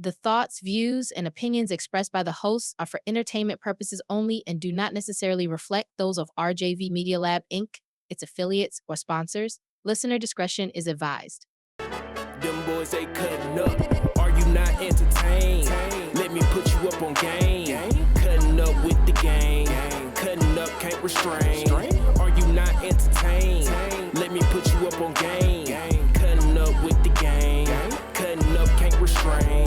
The thoughts, views, and opinions expressed by the hosts are for entertainment purposes only and do not necessarily reflect those of RJV Media Lab, Inc., its affiliates, or sponsors. Listener discretion is advised. Them boys, they cutting up. Are you not entertained? Let me put you up on game. Cutting up with the gang. Cutting up, can't restrain. Are you not entertained? Let me put you up on game. Cutting up with the gang. Cutting up, can't restrain.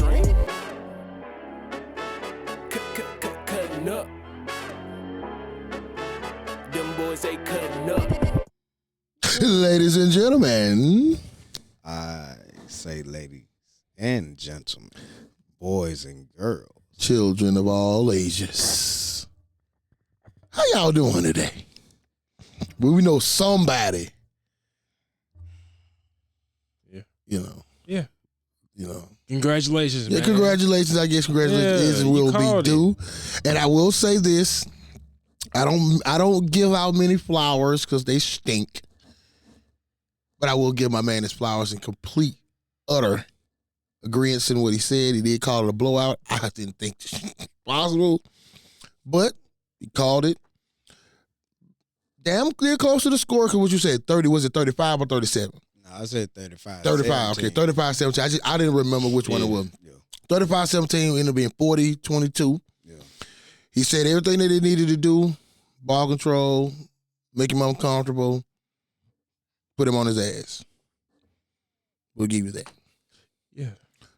Cutting up. Them boys, they cutting up. Ladies and gentlemen. I say ladies and gentlemen, boys and girls. Children of all ages. How y'all doing today? Well, we know somebody. Yeah. You know. Yeah. You know. Congratulations, yeah, man. congratulations. I guess congratulations will be due. And I will say this. I don't give out many flowers because they stink. But I will give my man his flowers in complete, utter agreement in what he said. He did call it a blowout. I didn't think this was possible. But he called it. Damn near close to the score because what you said, 30, was it 35 or 37? No, I said 35. 35, 17. Okay, 35-17. I didn't remember which one it was. Yeah. 35-17 ended up being 40-22. Yeah. He said everything that they needed to do, ball control, make him uncomfortable, put him on his ass. We'll give you that. Yeah.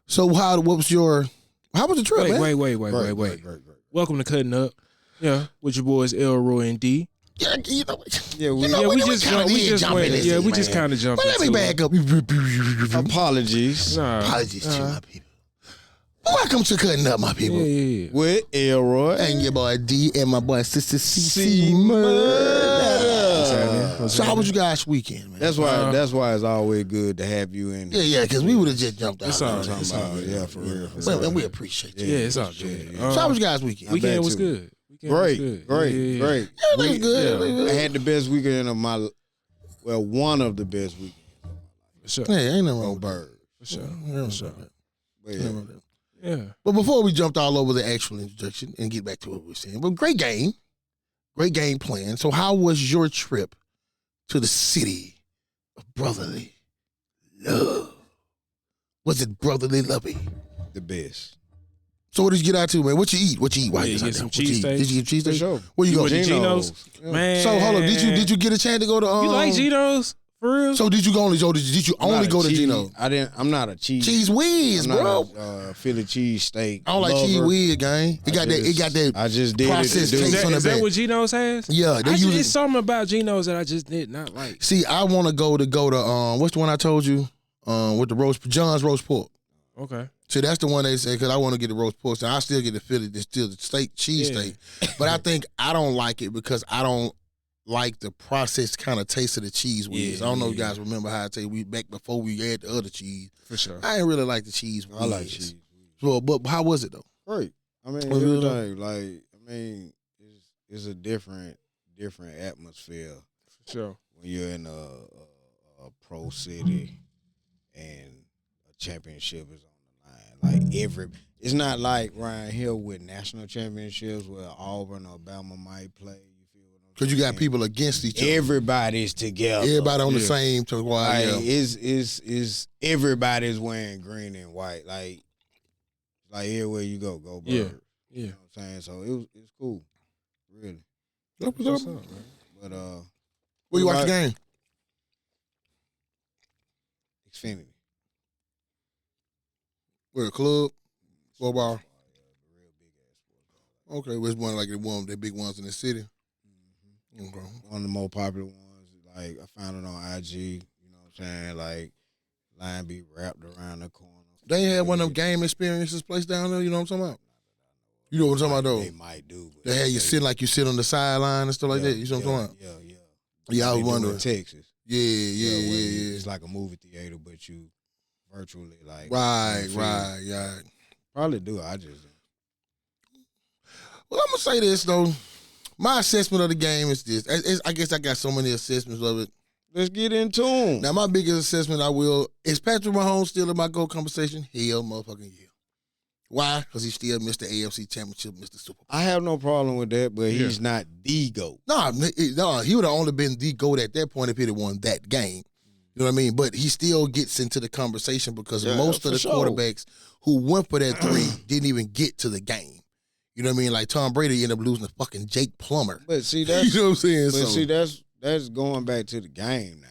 So how was the trip, man? Wait. Great. Welcome to Cutting Up. Yeah, with your boys Elroy and D. Yeah, you know, We just kind of jumped. But let me back up. Apologies. Apologies to my people. Welcome to Cutting Up, my people. Yeah. With Elroy. And your boy D and my boy Sister C. So how was you guys' weekend, man? That's why it's always good to have you in. Yeah, because we would have just jumped out. It's all good. Yeah, for real. Well, and we appreciate you. Yeah, it's all good. So how was you guys' weekend? Weekend was good. Great. Yeah, it was good. I had the best weekend of one of the best weekends. For sure. Yeah, ain't nothing wrong with Bird. For sure. that. Yeah. But before we jumped all over the actual introduction and get back to what we were saying, but great game plan. So how was your trip to the city of brotherly love? Was it brotherly lovey? The best. So what did you get out to, man? What you eat? Why you get some cheesesteaks? Did you get cheesesteaks? For sure. Where you go? went to Geno's? Yeah. Man. So hold on, did you get a chance to go to? You like Geno's? For real? So did you only go to Geno's? I'm not a cheese whiz, bro. Philly cheese steak. I don't like cheese whiz, gang. It got that. I just did processed it. taste on the Is that back. what Geno's has? Yeah, It's something about Geno's that I just did not like. See, I want to go to what's the one I told you? With the John's roast pork. Okay. See, that's the one they say because I want to get the roast pork. So I still get the Philly, still the cheese steak. But I think I don't like it because I don't like the processed kind of taste of the cheese whiz. I don't know if you guys remember how I tell you For sure. I ain't really like the cheese whiz. I like cheese. So, but how was it though? Great. I mean, Was it everything. It's a different atmosphere For sure. when you're in a pro city and a championship is on the line. Like it's not like Ryan Hill with national championships where Auburn or Alabama might play. You feel what I'm Because you got saying? people against each other. Everybody's together. Everybody on the same squad. Like is everybody's wearing green and white. Like everywhere you go Bird. Yeah. You know what I'm saying? So it's cool. Really. What's up? But Where you watch the game? Xfinity. Where, a club? Four bar? Okay, which one like the big ones in the city? Mm-hmm. Okay. One of the more popular ones. Like I found it on IG. You know what I'm saying? Like line be wrapped around the corner. They ain't had one of them game experiences place down there, you know what I'm talking about? You know what I'm talking about, though? They might do. But They had you sit like you sit on the sideline and stuff like that. You know what I'm talking about? Yeah. Yeah, I was They do wondering. in Texas. Yeah. It's like a movie theater, but you virtually like. Right. Probably do. I just. Well, I'm going to say this, though. My assessment of the game is this. I guess I got so many assessments of it. Let's get into them. Now, my biggest assessment is Patrick Mahomes still in my GOAT conversation? Hell motherfucking yeah. Why? Because he still missed the AFC Championship, missed the Super Bowl. I have no problem with that, but he's not the GOAT. No, he would have only been the GOAT at that point if he'd have won that game. You know what I mean? But he still gets into the conversation because most of the quarterbacks who went for that 3 didn't even get to the game. You know what I mean? Like Tom Brady ended up losing to fucking Jake Plummer. But see, that's you know what I'm saying. But see, that's going back to the game now.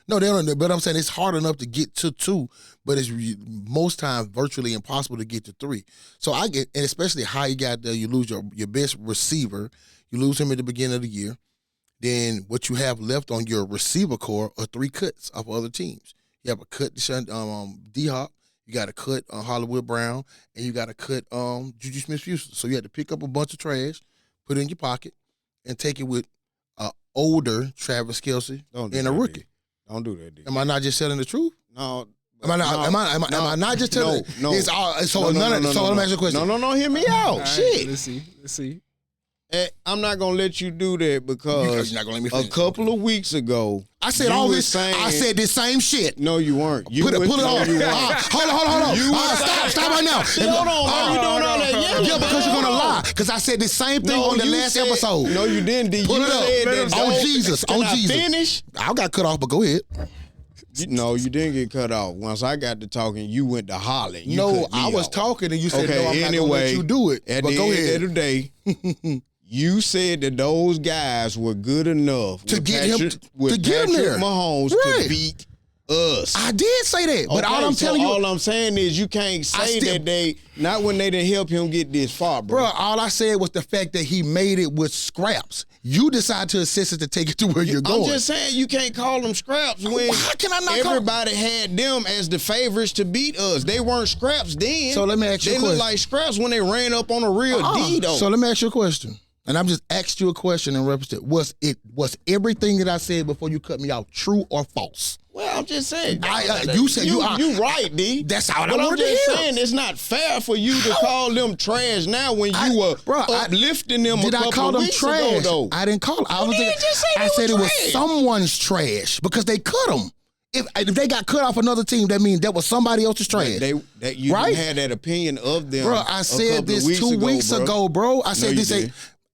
No, they don't. But I'm saying it's hard enough to get to 2, but it's most times virtually impossible to get to 3. So I get, and especially how you got there, you lose your best receiver, you lose him at the beginning of the year. Then what you have left on your receiver core are 3 cuts off other teams. You have a cut D-Hop, you got to cut Hollywood Brown, and you got to cut Juju Smith-Schuster. So you had to pick up a bunch of trash, put it in your pocket, and take it with an older Travis Kelce and a rookie. Don't do that, dude. Am I not just telling the truth? No. Am I not just telling? No. It's all. So let me ask you a question. No. Hear me out. Right, Shit. Let's see. I'm not gonna let you do that because you're not gonna let me finish. A couple of weeks ago, I said all this. I said this same shit. No, you weren't. Pull it on. Hold on. Stop right now. Hold on. Why are you doing all that? Yeah, because you're gonna lie. Because I said the same thing on the last episode. No, you didn't. Pull it up. On Jesus. Can I finish? I got cut off, but go ahead. No, you didn't get cut off. Once I got to talking, you went to hollering. No, I was talking and you said, no, I'm not going to let you do it. At but the go end ahead. of the day, you said that those guys were good enough to get him there. Mahomes to beat us. I did say that, but all I'm saying is you can't say that they not when they didn't help him get this far, bro. All I said was the fact that he made it with scraps. You decide to assist it to take it to where you're going. I'm just saying you can't call them scraps when how can I not everybody had them as the favorites to beat us. They weren't scraps then. So let me ask you a question. They looked like scraps when they ran up on a real D, though. So let me ask you a question. And I'm just asked you a question in reference to was everything that I said before you cut me out true or false? Well, I'm just saying. You said you right, D. That's all I wanted wanted to hear. I'm just saying it's not fair for you to call them trash now when you were uplifting them a couple of weeks ago, though. I didn't call it. I said it was someone's trash because they cut them. If they got cut off another team, that means that was somebody else's trash. You had that opinion of them. Bro, I said this 2 weeks ago, bro. I said this.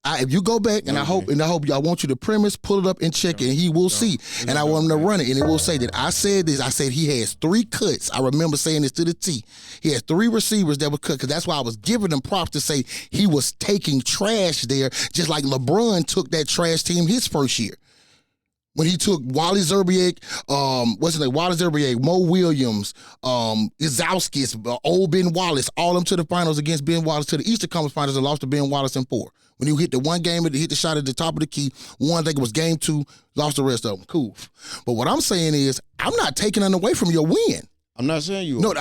If you go back, and I hope y'all want you to premise, pull it up and check it, and he will see. And I want him to run it, and it will say that I said this. I said he has 3 cuts. I remember saying this to the T. He has 3 receivers that were cut, because that's why I was giving him props to say he was taking trash there, just like LeBron took that trash team his first year. When he took Wally Zerbiak, Wally Zerbiak, Mo Williams, Izowskis, old Ben Wallace, all of them to the finals against Ben Wallace, to the Eastern Conference Finals, and lost to Ben Wallace in 4. When he hit the one game, he hit the shot at the top of the key. One, I think it was game 2, lost the rest of them. Cool. But what I'm saying is, I'm not taking them away from your win. I'm not saying you. No,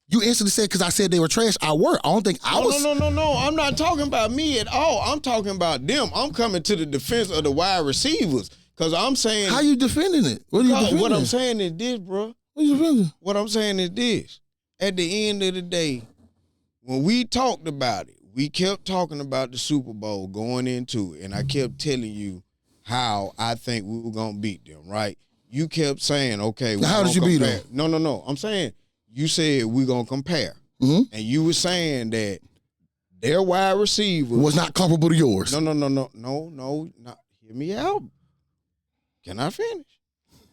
you instantly said because I said they were trash. I were. I don't think I was. No. I'm not talking about me at all. I'm talking about them. I'm coming to the defense of the wide receivers. Because I'm saying. How you defending it? What are you defending? What I'm saying is this, bro. What are you defending? What I'm saying is this. At the end of the day, when we talked about it, we kept talking about the Super Bowl going into it, and I kept telling you how I think we were going to beat them, right? You kept saying, okay. Now how did you beat them? No. I'm saying you said we're going to compare. Mm-hmm. And you were saying that their wide receiver was not comparable to yours. No. Hear me out. Can I finish?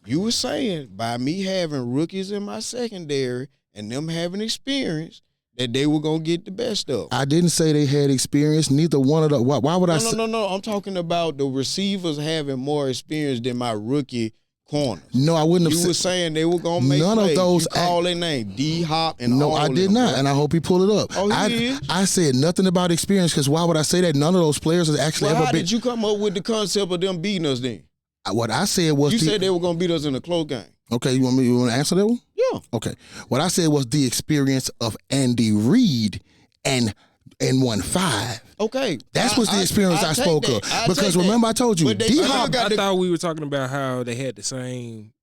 You were saying by me having rookies in my secondary and them having experience that they were going to get the best of. I didn't say they had experience. Neither one of them. Why would I say? No. I'm talking about the receivers having more experience than my rookie corners. No, I wouldn't have said. You were saying they were going to make none plays. of those. You call their name, D-Hop and no, all I did not, and I hope he pulled it up. Oh, he is? I said nothing about experience because why would I say that? None of those players has actually ever been. How did you come up with the concept of them beating us then? What I said was you said they were going to beat us in a close game. Okay, you want to answer that one? Yeah. Okay. What I said was the experience of Andy Reid and 1-5. Okay. That's what's the experience I spoke of. Because remember I told you, D-Hop. I thought we were talking about how they had the same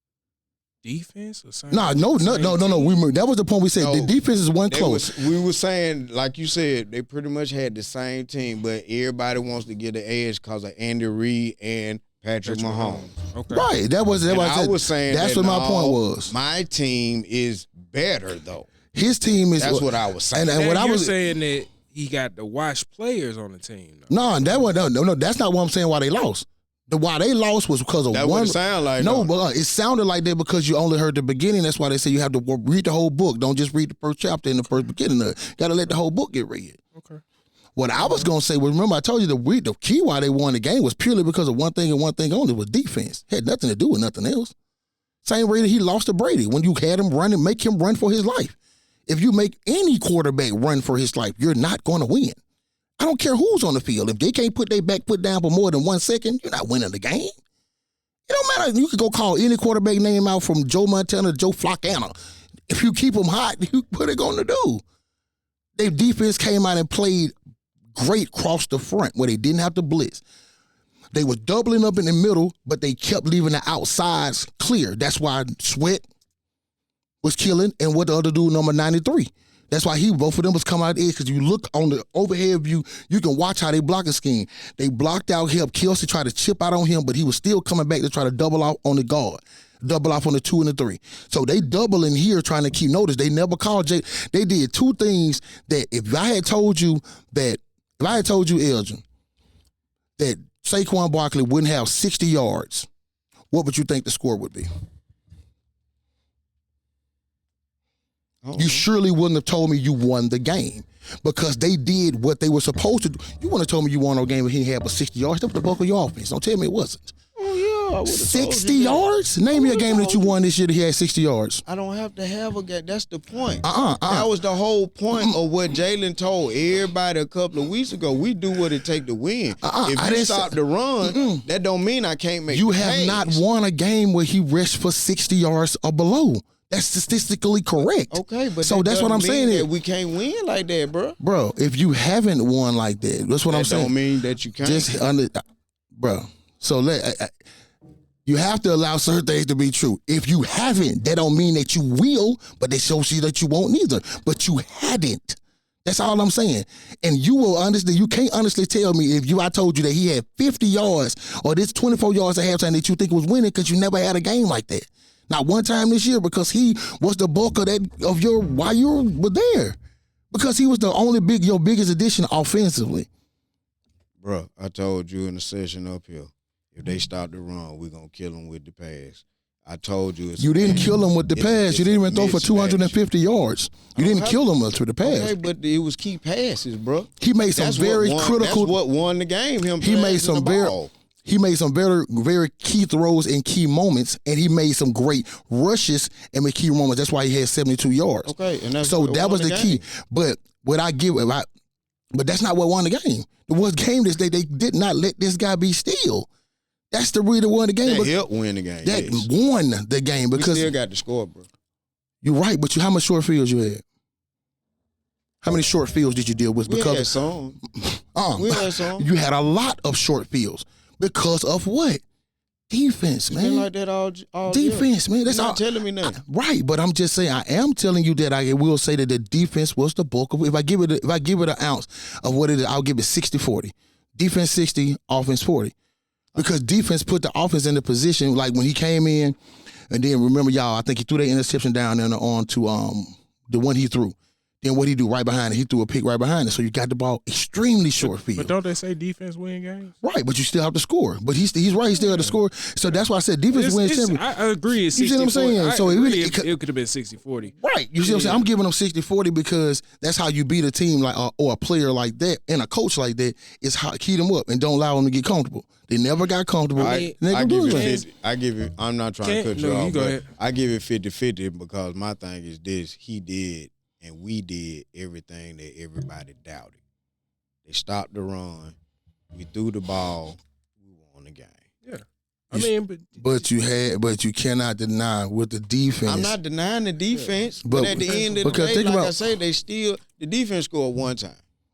defense or something. No. That was the point we said. The defense is one close. We were saying, like you said, they pretty much had the same team, but everybody wants to get the edge because of Andy Reid and Patrick Mahomes. Okay. Right. That was I was saying that's what my point was. My team is better though. His team is. That's what I was saying. And Now what I you're was saying that he got the washed players on the team. Though. no, that's not what I'm saying. Why they lost? Why they lost was because of That one. what it sound like. No, though. but it sounded like that because you only heard the beginning. That's why they say you have to read the whole book. Don't just read the first chapter and the first beginning of it. Got to let the whole book get read. Okay. What I was going to say was, remember I told you the key why they won the game was purely because of one thing and one thing only, was defense. Had nothing to do with nothing else. Same way that he lost to Brady when you had him running, make him run for his life. If you make any quarterback run for his life, you're not going to win. I don't care who's on the field. If they can't put their back foot down for more than 1 second, you're not winning the game. It don't matter. You can go call any quarterback name out from Joe Montana to Joe Flacco. If you keep them hot, what are they going to do? Their defense came out and played great across the front where they didn't have to blitz. They were doubling up in the middle, but they kept leaving the outsides clear. That's why Sweat was killing and what the other dude, number 93. That's why both of them was coming out of the edge, because you look on the overhead view, you can watch how they blocking scheme. They blocked out, helped Kelsey try to chip out on him, but he was still coming back to try to double off on the guard, double off on the 2 and the 3. So they doubling here trying to keep notice. They never called Jay. They did two things that if I had told you, Elgin, that Saquon Barkley wouldn't have 60 yards, what would you think the score would be? You surely wouldn't have told me you won the game, because they did what they were supposed to do. You wouldn't have told me you won a game if he had but 60 yards. That's the bulk of your offense. Don't tell me it wasn't. Oh, yeah. I would've 60 told you that. yards? Name me a game that you won this year that he had 60 yards. I don't have to have a game. That's the point. That was the whole point of what Jalen told everybody a couple of weeks ago. We do what it take to win. If you stop the run, that don't mean I can't make You the have pass. not won a game where he rushed for 60 yards or below. That's statistically correct. Okay, but so that's what I'm saying. That we can't win like that, bro. Bro, if you haven't won like that, that's what I'm saying. That don't mean that you can't. Bro. So you have to allow certain things to be true. If you haven't, that don't mean that you will, but they show you that you won't neither. But you hadn't. That's all I'm saying. And you will honestly, you can't honestly tell me if I told you that he had 50 yards or this 24 yards at halftime that you think was winning, because you never had a game like that. Not one time this year, because he was the bulk of your why you were there. Because he was the only your biggest addition offensively. Bro, I told you in the session up here, if they stop the run, we're going to kill them with the pass. I told you. You didn't kill him with the pass. You didn't even throw for 250 yards. You didn't kill him with the pass. Okay, but it was key passes, bro. He made some very critical. That's what won the game. He made some very, very key throws in key moments, and he made some great rushes and made key moments. That's why he had 72 yards. Okay, and so that was the key. But what I give, but that's not what won the game. The game is they did not let this guy be still. That's the reason won the game. That helped win the game. That won the game because we still got the score, bro. You're right, but how much short fields you had? How many short fields did you deal with? We had some. We had some. You had a lot of short fields because of what? Defense, man. It's been like that all defense, year. man. That's You're all. not telling me nothing. Right, but I'm just saying. I am telling you that I will say that the defense was the bulk of it. If I give it an ounce of what it is, I'll give it 60-40. Defense 60, offense 40. Because defense put the offense in the position, like when he came in, and then remember, y'all, I think he threw that interception down there on to the one he threw. Then what he do right behind it? He threw a pick right behind it. So you got the ball extremely short field. But don't they say defense win games? Right, but you still have to score. But he's right. He still have to score. So that's why I said defense wins champion. I agree. It's 60-40. You see what I'm saying? So it could have been 60-40. Right. You see what I'm saying? I'm giving them 60-40 because that's how you beat a team like or a player like that and a coach like that is how keep them up and don't allow them to get comfortable. They never got comfortable. I give it. I'm not trying to cut you off. Go ahead. I give it 50-50 because my thing is this: he did. And we did everything that everybody doubted. They stopped the run. We threw the ball. We won the game. Yeah. I mean, but you cannot deny with the defense. I'm not denying the defense, but at the end of the day, I say, the defense scored one time.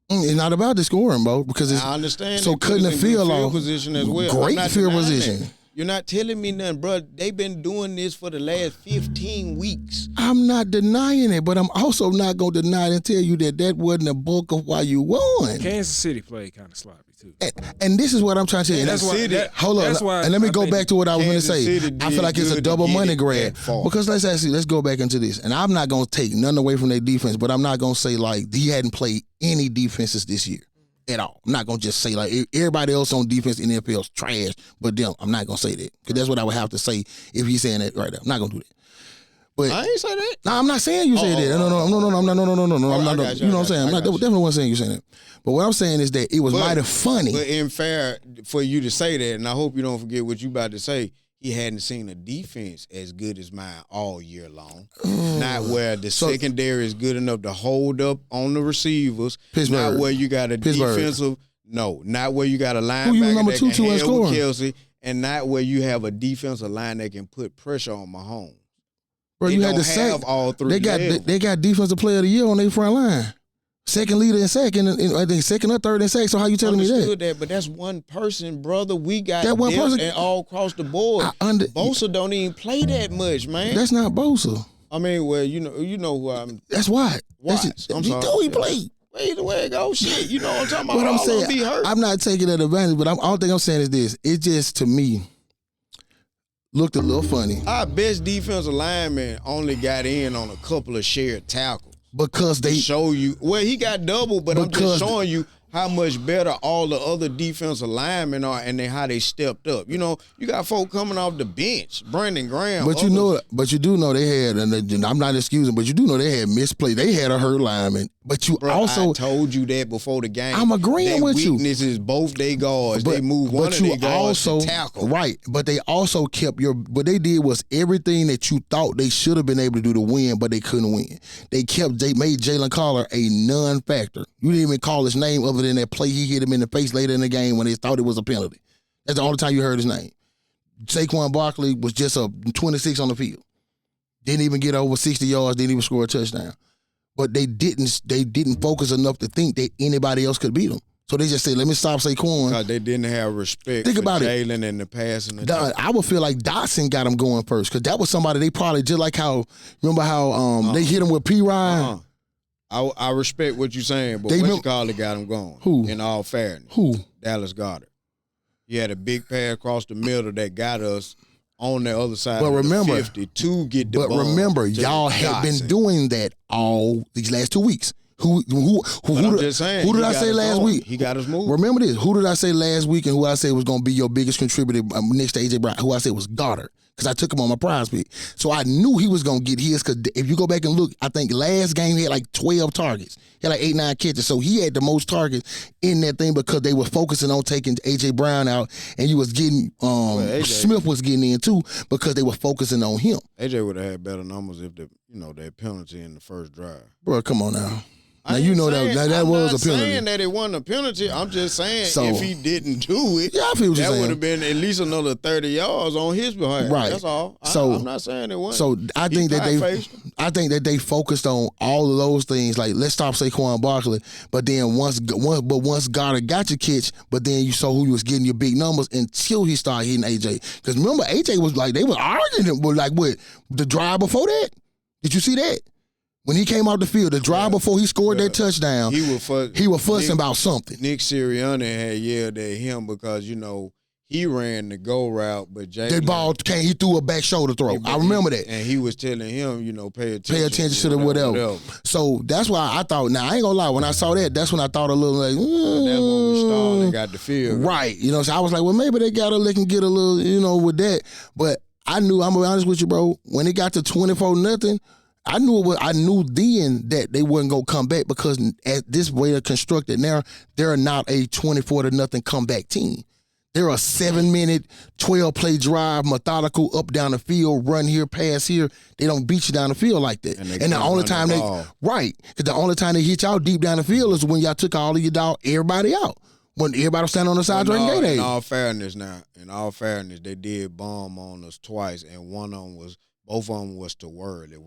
It's not about the scoring, bro, because I understand. so cutting the field off position as well. Great field position. You're not telling me nothing, bro. They've been doing this for the last 15 weeks. I'm not denying it, but I'm also not going to deny it and tell you that wasn't the bulk of why you won. Kansas City played kind of sloppy, too. And this is what I'm trying to tell you. Hold on. And let me go back to what I was going to say. I feel like it's a double money grab. Because let's go back into this. And I'm not going to take none away from their defense, but I'm not going to say like he hadn't played any defenses this year. At all. I'm not going to just say like everybody else on defense in the NFL is trash, but them, I'm not going to say that. Because that's what I would have to say if he's saying that right now. I'm not going to do that. But I ain't say that. No, I'm not saying you say that. No. I'm not. You know what I'm saying? I'm not definitely wasn't saying you saying that. But what I'm saying is that it was mighty funny. But in fair for you to say that, and I hope you don't forget what you about to say, he hadn't seen a defense as good as mine all year long. Not where the secondary is good enough to hold up on the receivers. Pittsburgh. Not where you got a defensive. No, not where you got a linebacker number that two, can and with Kelsey, and not where you have a defensive line that can put pressure on Mahomes. Bro, they you don't had to have say all three. They got defensive player of the year on their front line. Second leader in sack, and I think second or third in sack. So how you telling me that? But that's one person, brother. We got that one person and all across the board. Bosa don't even play that much, man. That's not Bosa. I mean, well, you know who I'm. That's Watt. Watts. I'm sorry. He played. Either way it goes, shit. You know what I'm talking about? What I'm saying, be hurt. I'm not taking that advantage, but all thing I'm saying is this: it just to me looked a little funny. Our best defensive lineman only got in on a couple of shared tackles. Because they show you, well, he got double, but I'm just showing you how much better all the other defensive linemen are and how they stepped up. You know, you got folk coming off the bench, Brandon Graham. But you do know they had, and I'm not excusing, but you do know they had misplay. They had a hurt lineman. But you also I told you that before the game. I'm agreeing with you. Weakness is both their guards. They move one of their guards to tackle. Right, but they also kept what they did was everything that you thought they should have been able to do to win, but they couldn't win. They made Jalen Collar a non-factor. You didn't even call his name other than that play he hit him in the face later in the game when they thought it was a penalty. That's the only time you heard his name. Saquon Barkley was just a 26 on the field. Didn't even get over 60 yards, didn't even score a touchdown. But they didn't focus enough to think that anybody else could beat them. So they just said, let me stop Saquon. Because they didn't have respect for Jalen and the passing. I would feel like Dotson got him going first because that was somebody they probably, just like how, remember how they hit him with P. Ryan? I respect what you're saying, but what you call it got him going. Who? In all fairness. Who? Dallas Goedert. He had a big pass across the middle that got us on the other side of the 50 to get the ball. But remember, y'all had been doing that all these last 2 weeks. Who did I say last week? He got us moving. Remember this. Who did I say last week and who I said was going to be your biggest contributor next to A.J. Brown? Who I said was Goddard. Because I took him on my prize pick. So I knew he was going to get his because if you go back and look, I think last game he had like 12 targets. He had like 8, 9 catches. So he had the most targets in that thing because they were focusing on taking A.J. Brown out and you was getting, Smith was getting in too because they were focusing on him. A.J. would have had better numbers if that penalty in the first drive. Bro, come on now. Now you know that was a penalty. I'm not saying that it wasn't a penalty. I'm just saying if he didn't do it, I feel what you're saying. That would have been at least another 30 yards on his behalf. Right. That's all. I'm not saying it wasn't. So I think that they focused on all of those things. Like let's stop Saquon Barkley, but then once Goddard got your catch, but then you saw who was getting your big numbers until he started hitting AJ. Because remember AJ was like they were arguing with like what the drive before that. Did you see that? When he came out the field, the drive before he scored that touchdown, he was fussing about something. Nick Sirianni had yelled at him because, he ran the go route, but Jalen... That ball he threw a back shoulder throw. I remember that. And he was telling him, pay attention. Pay attention to the whatever. So that's why I thought, now I ain't gonna lie, when I saw that, that's when I thought a little like... That's when we stalled and got the field. Right. So I was like, well, maybe they can get a little, with that. But I knew, I'm gonna be honest with you, bro, when it got to 24-0, I knew then that they wasn't gonna come back because at this way they're constructed now, they're not a 24-0 comeback team. They're a 7-minute, 12-play drive, methodical up down the field, run here, pass here. They don't beat you down the field like that. And the only time because the only time they hit y'all deep down the field is when y'all took all of your everybody out. When everybody was standing on the side drinking Gatorade. In all fairness, they did bomb on us twice, and both of them was to Worley.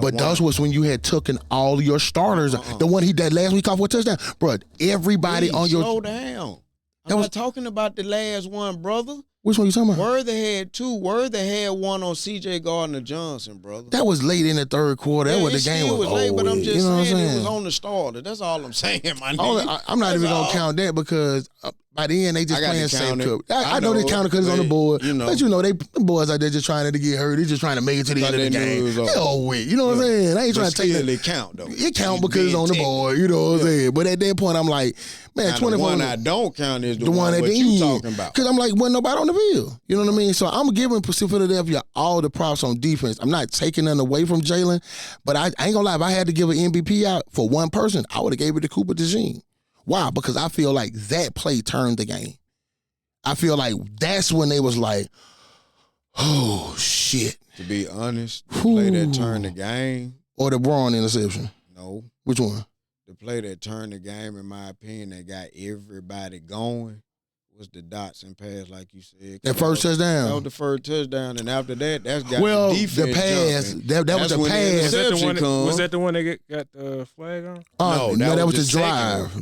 But those was when you had taken all your starters. The one he did last week off with a touchdown. Bro, everybody on your... Slow down. I'm not talking about the last one, brother. Which one you talking about? Worthy had 2. Worthy had one on C.J. Gardner-Johnson, brother. That was late in the third quarter. That was the game was late, but I'm with. just You know what I'm saying it saying? was on the starter. That's all I'm saying, my nigga. I'm not even gonna count that because by the end they just playing safe cup. I know they counted because it's on the board, but you know they boys out there just trying to get hurt. They just trying to make it to the end of the game. Hell with, you know what I'm saying? I ain't trying to take it. It count though. It count because it's on the board. You know what I'm saying? But at that point, I'm like, man, 24. The one I don't count is the one at the you end. talking about. Because I'm like, wasn't nobody on the field. You know what I mean? So I'm giving Philadelphia all the props on defense. I'm not taking none away from Jalen, but I ain't gonna lie. If I had to give an MVP out for one person, I would have gave it to Cooper DeJean. Why? Because I feel like that play turned the game. I feel like that's when they was like, oh, shit. To be honest, the play that turned the game. Or the Braun interception. No. Which one? The play that turned the game, in my opinion, that got everybody going was the dots and pass, like you said. That first touchdown. That was the first touchdown, and after that, that's got the defense the pass. jumping. That was the pass. Was that the one that got the flag on? No, that was the drive.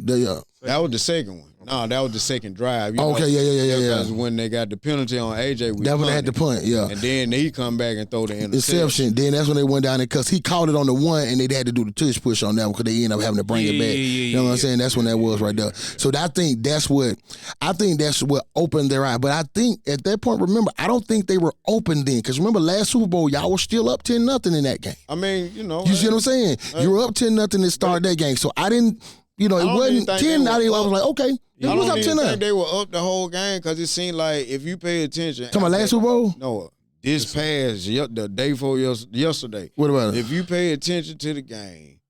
That was the second one. No, that was the second drive. You okay, know, yeah. Because when they got the penalty on AJ, that when they had the punt, yeah. And then he come back and throw the interception. Then that's when they went down there because he caught it on the one and they had to do the tush push on that one because they ended up having to bring it back. You know what I'm saying? That's when that was right there. So I think that's what opened their eye. But I think at that point, remember, I don't think they were open then because remember last Super Bowl, y'all were still up 10-0 in that game. I mean, you know. You see what I'm saying? You were up 10-0 to start that game. So I didn't. You know, it wasn't 10. I was like, okay, it was up 10. Think they were up the whole game because it seemed like if you pay attention. Talking about last Super Bowl? No, this past the day before yesterday. What about it? If you pay attention to the game,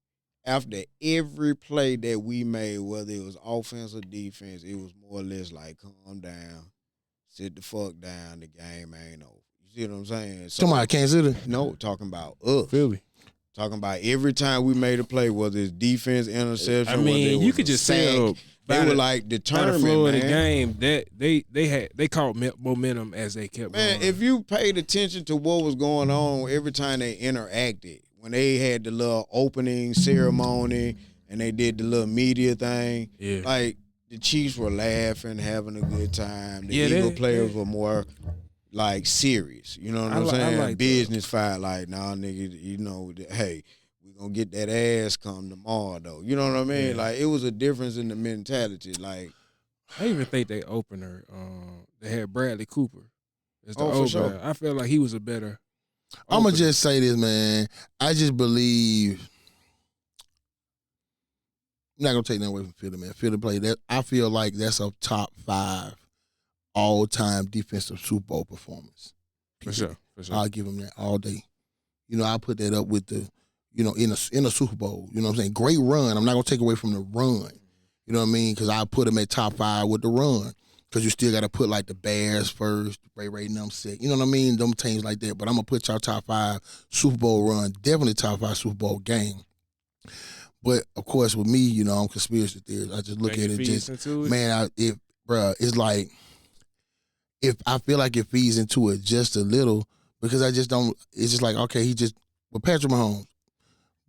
after every play that we made, whether it was offense or defense, it was more or less like, calm down, sit the fuck down, the game ain't over. You see what I'm saying? So, talking about Kansas City? No, talking about us. Philly. Talking about every time we made a play, whether it's defense, interception, I mean, you could just tell they were like determined, by the flow man. of the game that they caught momentum as they kept going. If you paid attention to what was going on every time they interacted, when they had the little opening ceremony and they did the little media thing, like the Chiefs were laughing, having a good time. The Eagle players were more like serious, you know what I'm saying? Like business fight, like, nah, nigga, you know, hey, we gonna get that ass come tomorrow, though. You know what I mean? Yeah. Like, it was a difference in the mentality. Like, I even think they opener, they had Bradley Cooper as the for sure. guy. I felt like he was a better. I'm gonna just say this, man. I just believe. I'm not gonna take that away from Philly, man. Philly played that. I feel like that's a top 5 all-time defensive Super Bowl performance. For sure. I'll give him that all day. You know, I'll put that up with the, you know, in a Super Bowl. You know what I'm saying? Great run. I'm not going to take away from the run. You know what I mean? Because I'll put him at top 5 with the run. Because you still got to put, like, the Bears first, Ray and them second. You know what I mean? Them teams like that. But I'm going to put y'all top 5 Super Bowl run. Definitely top 5 Super Bowl game. But, of course, with me, you know, I'm conspiracy theorist. I just look at it just, man, it's like, if I feel like it feeds into it just a little, because I just don't, it's just like, okay, with Patrick Mahomes,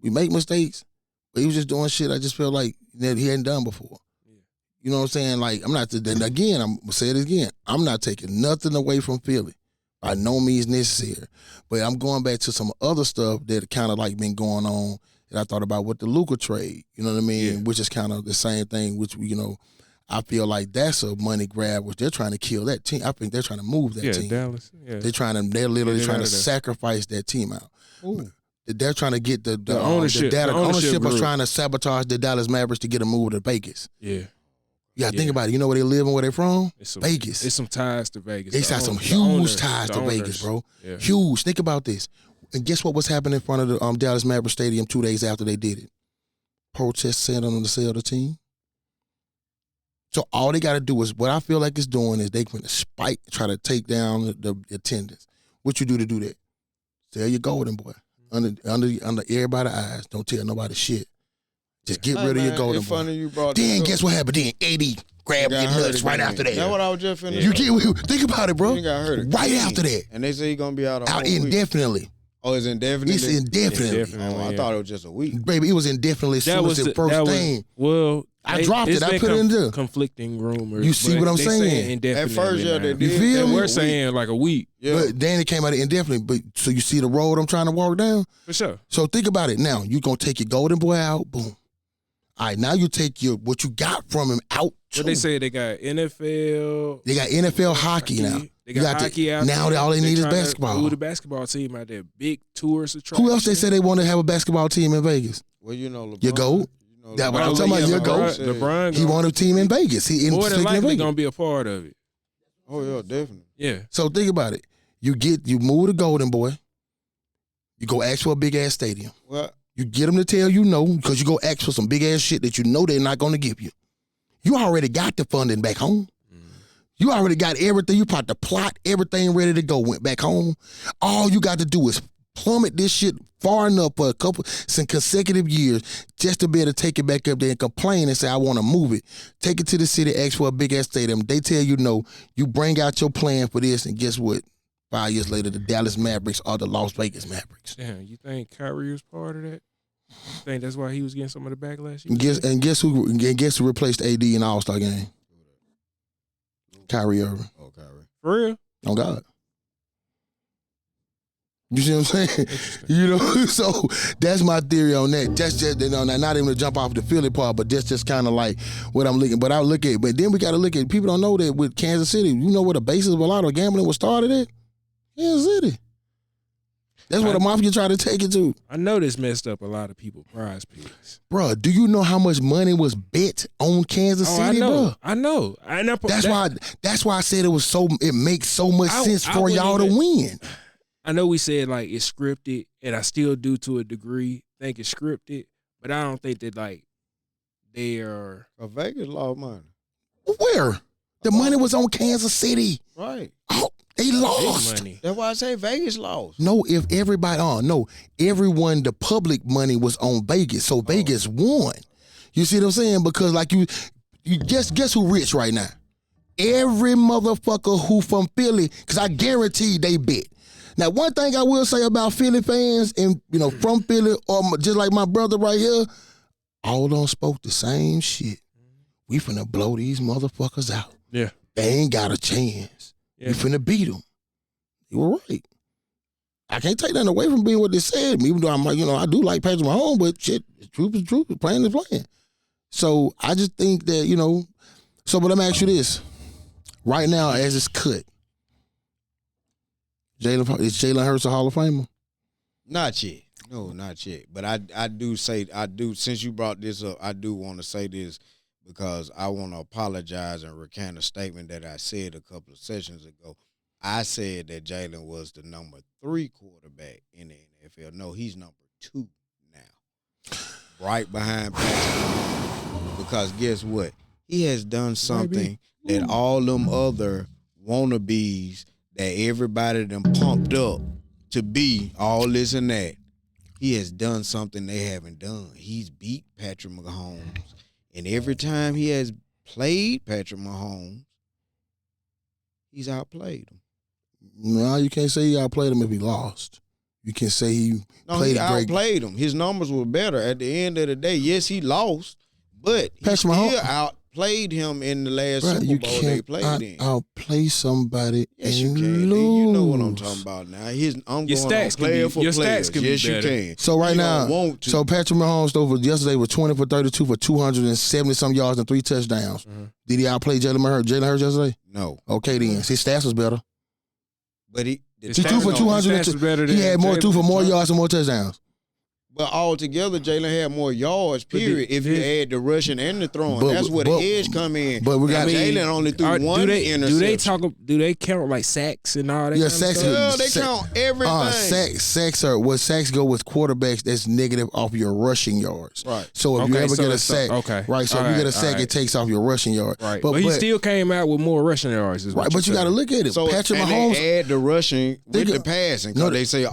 we make mistakes, but he was just doing shit I just feel like that he hadn't done before. Yeah. You know what I'm saying? Like, I'm not, then again, I'm going to say it again, I'm not taking nothing away from Philly. By no means necessary. But I'm going back to some other stuff that kind of like been going on that I thought about with the Luka trade, you know what I mean? Yeah. Which is kind of the same thing, which, you know, I feel like that's a money grab, which they're trying to kill that team. I think they're trying to move that team. Dallas. Yeah. They're literally trying to sacrifice that team out. Ooh. They're trying to get the ownership. The ownership was trying to sabotage the Dallas Mavericks to get them moved to Vegas. Yeah. Yeah, think about it. You know where they live and where they're from? Vegas. It's some ties to Vegas. They got some huge ties to Vegas, bro. Yeah. Huge. Think about this. And guess what was happening in front of the Dallas Mavericks Stadium 2 days after they did it? Protests set on to sell the team. So all they got to do is, what I feel like it's doing is they going to spike, try to take down the attendance. What you do to do that? Sell your golden boy under everybody's eyes. Don't tell nobody shit. Just get rid of your golden boy. Funny you brought then guess what happened? Then Eddie grabbed your nuts right after that. That's what I was just finna You think about it, bro. He got hurt right after that. And they say he's gonna be out indefinitely. Week. Oh, it's indefinitely? It's indefinitely. I thought it was just a week. Baby, it was indefinitely. That was the first thing. Well, I dropped it. I put it in there. Conflicting rumors. You see what I'm saying? At first, yeah, they did. You feel me? We're saying like a week. Yeah. But Danny came out of indefinitely. But so you see the road I'm trying to walk down? For sure. So think about it now. You're going to take your golden boy out. Boom. All right, now you take what you got from him out. What they say, they got NFL. They got NFL hockey now. They got hockey out now there. All they need is basketball. Who the basketball team out there? Big tourist attraction. Who else they say they want to have a basketball team in Vegas? Well, LeBron. Your GOAT. That's what I'm talking about. Your GOAT. LeBron. He want a team in Vegas. More than likely going to be a part of it. Oh, yeah, definitely. Yeah. So think about it. You move the golden boy. You go ask for a big-ass stadium. Well, you get them to tell you no because you go ask for some big-ass shit that you know they're not going to give you. You already got the funding back home. You already got everything. You probably the plot, everything ready to go. Went back home. All you got to do is plummet this shit far enough for some consecutive years just to be able to take it back up there and complain and say, I want to move it. Take it to the city, ask for a big-ass stadium. They tell you no. You bring out your plan for this, and guess what? 5 years later, the Dallas Mavericks are the Las Vegas Mavericks. Damn, you think Kyrie was part of that? You think that's why he was getting some of the backlash? Guess who replaced AD in the All-Star game? Kyrie Irving. Oh, Kyrie. For real? Oh, God. You see what I'm saying? You know, so that's my theory on that. That's just, not even to jump off the Philly part, but that's just kind of like what I'm looking. But but then we got to look at, people don't know that with Kansas City, you know where the basis of a lot of gambling was started at? Kansas City. That's where the mafia tried to take it to. I know this messed up a lot of people prize picks. Bro, do you know how much money was bet on Kansas City, bro? I know. That's why I said it makes so much sense for y'all to win. I know we said like it's scripted, and I still do to a degree think it's scripted, but I don't think that like they are. Vegas lost money. Where? The money was on Kansas City. Right. Oh, they lost. Money. That's why I say Vegas lost. No, everyone, the public money was on Vegas, so Vegas won. You see what I'm saying? Because like you guess who rich right now? Every motherfucker who from Philly, because I guarantee they bet. Now, one thing I will say about Philly fans and, from Philly, or just like my brother right here, all of them spoke the same shit. We finna blow these motherfuckers out. Yeah. They ain't got a chance. Yeah. We finna beat them. You were right. I can't take that away from being what they said, even though I'm like, I do like Patrick Mahomes, but shit, truth is truth, playing is playing. So I just think that, but let me ask you this. Right now, as it's cut, is Jalen Hurts a Hall of Famer? Not yet. No, not yet. But I do, since you brought this up, I do want to say this because I want to apologize and recant a statement that I said a couple of sessions ago. I said that Jalen was the number 3 quarterback in the NFL. No, he's number 2 now. Right behind Patrick Mahomes. Because guess what? He has done something that all them other wannabes that everybody done pumped up to be all this and that. He has done something they haven't done. He's beat Patrick Mahomes. And every time he has played Patrick Mahomes, he's outplayed him. No, you can't say he outplayed him if he lost. You can say he outplayed him. His numbers were better. At the end of the day, yes, he lost, but he still outplayed him in the last Super Bowl they played in. Outplay somebody yes, and you can. lose. You know what I'm talking about now. I'm your going on player for player. Yes, you can. So right now, so Patrick Mahomes over yesterday was 20 for 32 for 270-some yards and 3 touchdowns. Mm-hmm. Did he outplay Jalen Hurts yesterday? No. Okay, then. His stats was better. But he threw for 200. He had threw for more yards and more touchdowns. But altogether, Jalen had more yards, period, if you add the rushing and the throwing. That's where the edge come in. But we got Jalen only threw one interception. Do they count like sacks and all that? Yeah, sacks. They count everything. Sacks are what sacks go with quarterbacks. That's negative off your rushing yards. Right. So if you ever get a sack, right. So if you get a sack, it takes off your rushing yard. Right. But he still came out with more rushing yards. Right. But you got to look at it. So Patrick Mahomes they add the rushing with the passing. Because they say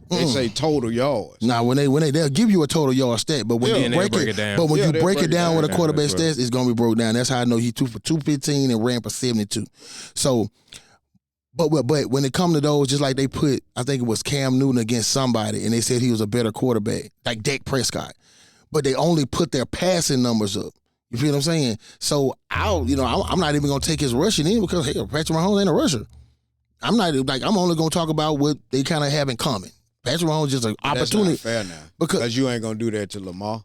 they say total yards. Now when they'll give you a total yard stat, but when you break it down, you break it down with a quarterback stats, it's gonna be broke down. That's how I know he threw for 215 and ran for 72. So, but when it come to those, just like they put, I think it was Cam Newton against somebody, and they said he was a better quarterback, like Dak Prescott, but they only put their passing numbers up. You feel what I'm saying? So I'm not even gonna take his rushing in because Patrick Mahomes ain't a rusher. I'm only gonna talk about what they kind of have in common. Patrick Mahomes is just an opportunity. That's not fair now. Because you ain't gonna do that to Lamar.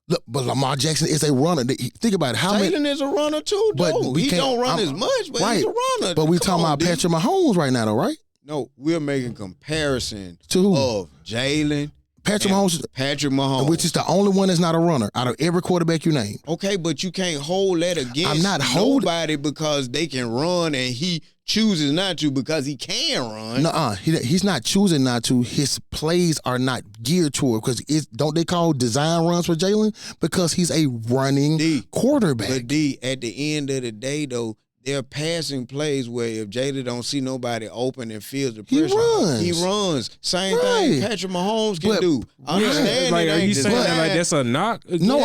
Look, but Lamar Jackson is a runner. Think about it. Jalen is a runner too, though. He don't run as much, but he's a runner. But we talking about Patrick Mahomes right now, though, right? No, we're making comparison to who? Of Jalen, Patrick Mahomes, which is the only one that's not a runner out of every quarterback you name. Okay, but you can't hold that against nobody because they can run and he chooses not to because he can run. Nuh-uh. He's not choosing not to. His plays are not geared toward because don't they call design runs for Jalen? Because he's a running quarterback. But at the end of the day, though, they're passing plays where if Jalen don't see nobody open and feels the pressure, he runs. Same thing Patrick Mahomes can do. Understand? Like, are you saying that like that's a knock? No.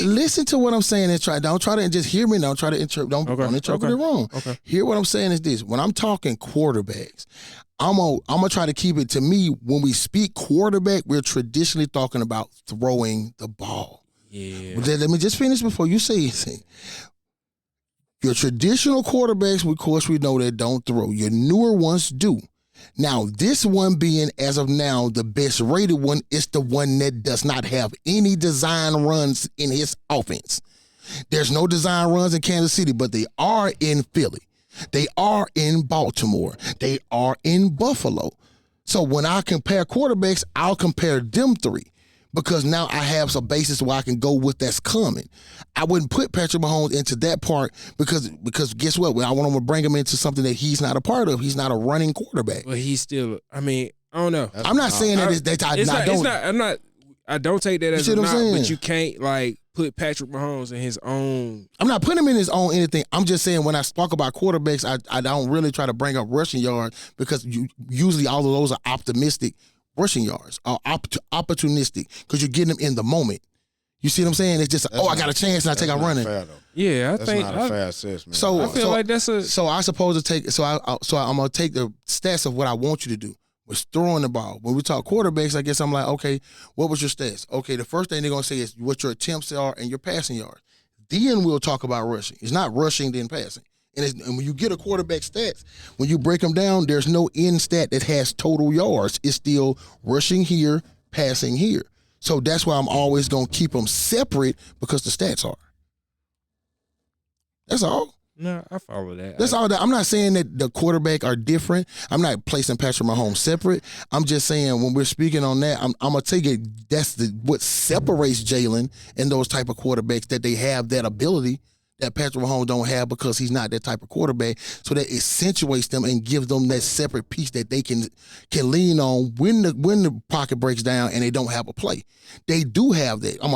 Listen to what I'm saying and don't try to just hear me. Don't try to don't interpret it wrong. Okay. Hear what I'm saying is this: when I'm talking quarterbacks, I'm gonna try to keep it to me. When we speak quarterback, we're traditionally talking about throwing the ball. Yeah. Let me just finish before you say anything. Your traditional quarterbacks, of course, we know that don't throw. Your newer ones do. Now, this one being, as of now, the best rated one is the one that does not have any design runs in his offense. There's no design runs in Kansas City, but they are in Philly. They are in Baltimore. They are in Buffalo. So when I compare quarterbacks, I'll compare them three. Because now I have some basis where I can go with that's coming. I wouldn't put Patrick Mahomes into that part because guess what? I want to bring him into something that he's not a part of. He's not a running quarterback. But he's still. I mean, I don't know. I'm not saying I don't take that as a knock, but you can't like put Patrick Mahomes in his own. I'm not putting him in his own anything. I'm just saying when I talk about quarterbacks, I don't really try to bring up rushing yards because usually all of those are optimistic rushing yards are opportunistic because you're getting them in the moment. You see what I'm saying? It's just I got a chance and I take out running. Yeah, that's not a fair assessment. So I feel like that's a. So I suppose to take. So I'm gonna take the stats of what I want you to do. Was throwing the ball. When we talk quarterbacks, I guess I'm like, okay, what was your stats? Okay, the first thing they're gonna say is what your attempts are and your passing yards. Then we'll talk about rushing. It's not rushing then passing. And when you get a quarterback stats, when you break them down, there's no end stat that has total yards. It's still rushing here, passing here. So that's why I'm always going to keep them separate because the stats are. That's all. No, I follow that. That's all that. I'm not saying that the quarterback are different. I'm not placing Patrick Mahomes separate. I'm just saying when we're speaking on that, I'm going to take it. That's what separates Jalen and those type of quarterbacks, that they have that ability that Patrick Mahomes don't have because he's not that type of quarterback. So that accentuates them and gives them that separate piece that they can lean on when the pocket breaks down and they don't have a play. They do have that. I'm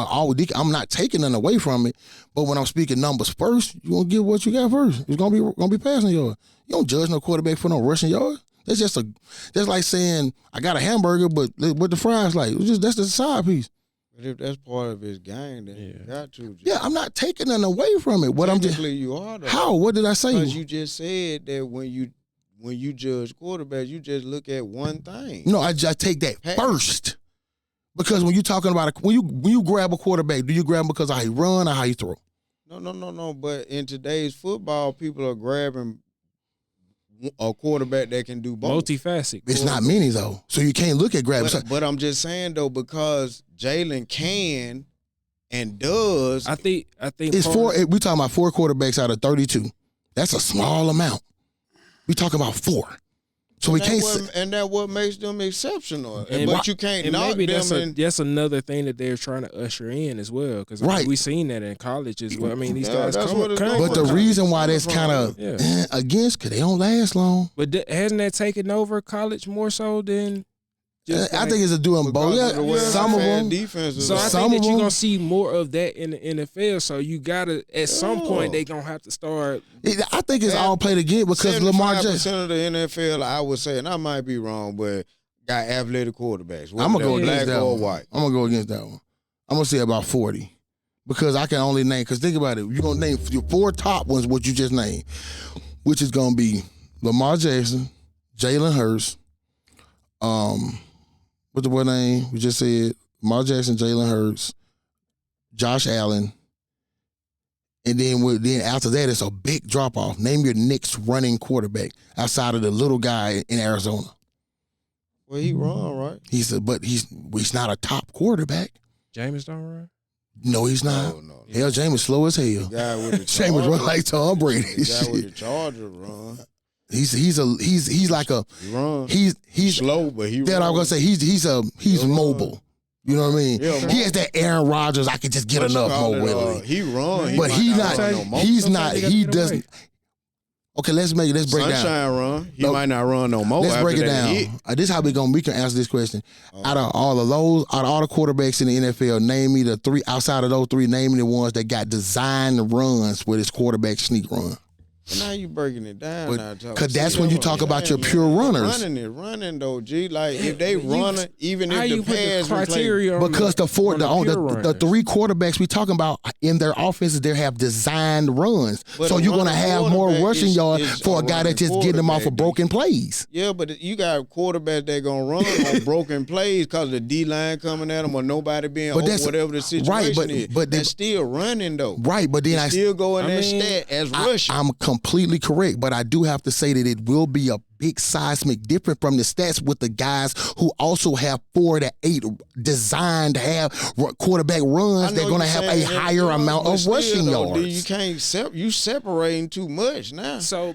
not taking them away from it, but when I'm speaking numbers first, you gonna get what you got first. It's gonna be passing yards. You don't judge no quarterback for no rushing yards. That's like saying I got a hamburger, but what the fries like? That's the side piece. But if that's part of his game, then you got to. Yeah, I'm not taking it away from it. What you are, though. How? What did I say? Because you just said that when you judge quarterbacks, you just look at one thing. No, I take that first. Because when you're talking about when you grab a quarterback, do you grab him because of how he run or how he throw? No. But in today's football, people are grabbing a quarterback that can do both. Multifaceted. It's not many though, so you can't look at grabbing. But I'm just saying though, because Jalen can and does. I think it's four. We talking about 4 quarterbacks out of 32. That's a small amount. We talking about 4. So we can't. And that's what makes them exceptional. But you can't knock them. That's another thing that they're trying to usher in as well. Because we've seen that in college as well. I mean, these guys come. But the reason why that's kind of against, because they don't last long. But hasn't that taken over college more so than? I think it's doing both. Some of them. So I think that you're going to see more of that in the NFL. So you got to, at some point, they're going to have to start. I think it's all played again because Lamar Jackson. 75% of the NFL, I would say, and I might be wrong, but got athletic quarterbacks. I'm going to go against that one. White. I'm going to go against that one. I'm going to say about 40. Because I can only name, because think about it. You're going to name your 4 top ones, what you just named, which is going to be Lamar Jackson, Jalen Hurts, what's the boy name? We just said Lamar Jackson, Jalen Hurts, Josh Allen, and then after that, it's a big drop off. Name your next running quarterback outside of the little guy in Arizona. Well, he run, right? He's not a top quarterback. Jameis don't run? No, he's not. No. Hell, Jameis slow as hell. The guy with the Jameis run like Tom Brady. The guy with the Charger run. He's like a He run. He's slow, but he. That run. I'm gonna say he's mobile. You know what I mean? Yeah, he has that Aaron Rodgers. I could just get enough mobility. He run, but he's not. He's not. He doesn't. Okay, let's break it down. Sunshine run. He might not run no more. Let's break it down. This is how we can answer this question. Out of all the quarterbacks in the NFL, name me the three outside of those three. Name me the ones that got designed runs with his quarterback sneak run. But now you breaking it down. Because that's when you talk about your pure runners. Running though, G. Like if they running, even if the pass criteria, because the three quarterbacks we talking about in their offenses, they have designed runs. But so you're gonna have more rushing yards for a guy that's just getting them off of broken plays. Yeah, but you got quarterbacks that gonna run on broken plays because the D line coming at them or nobody being open, whatever the situation is. But they're still running though. Right, but then I still go in that stat as rushing. I'm completely correct, but I do have to say that it will be a big seismic difference from the stats with the guys who also have 4 to 8 designed to have quarterback runs. They're going to have a higher amount of rushing yards. You can't you separating too much now. So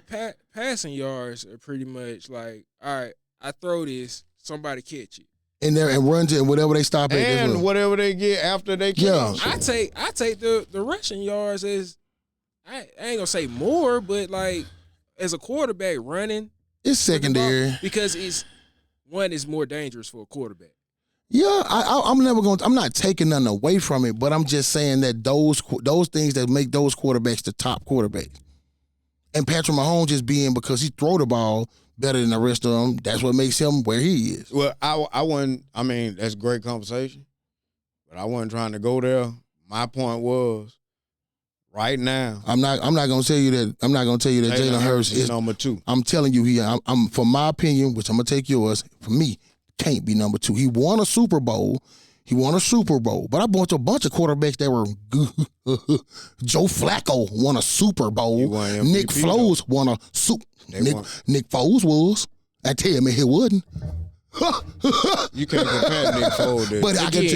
passing yards are pretty much like, all right, I throw this, somebody catch it. And runs it and whatever they stop at. And whatever they get after they catch. Yeah. I take the rushing yards as I ain't gonna say more, but like as a quarterback running, it's secondary because it's more dangerous for a quarterback. Yeah, I'm not taking nothing away from it, but I'm just saying that those things that make those quarterbacks the top quarterbacks, and Patrick Mahomes just being because he throw the ball better than the rest of them, that's what makes him where he is. Well, I wasn't. I mean, that's a great conversation, but I wasn't trying to go there. My point was. Right now, I'm not gonna tell you that. I'm not gonna tell you that Jalen Hurts is number 2. I'm telling you, I'm for my opinion, which I'm gonna take yours. For me, can't be number 2. He won a Super Bowl, but I bought a bunch of quarterbacks that were good. Joe Flacco won a Super Bowl. Nick Foles won a Super. Nick Foles was. I tell you, man, he wouldn't. You can't compare Nick Foles. But I think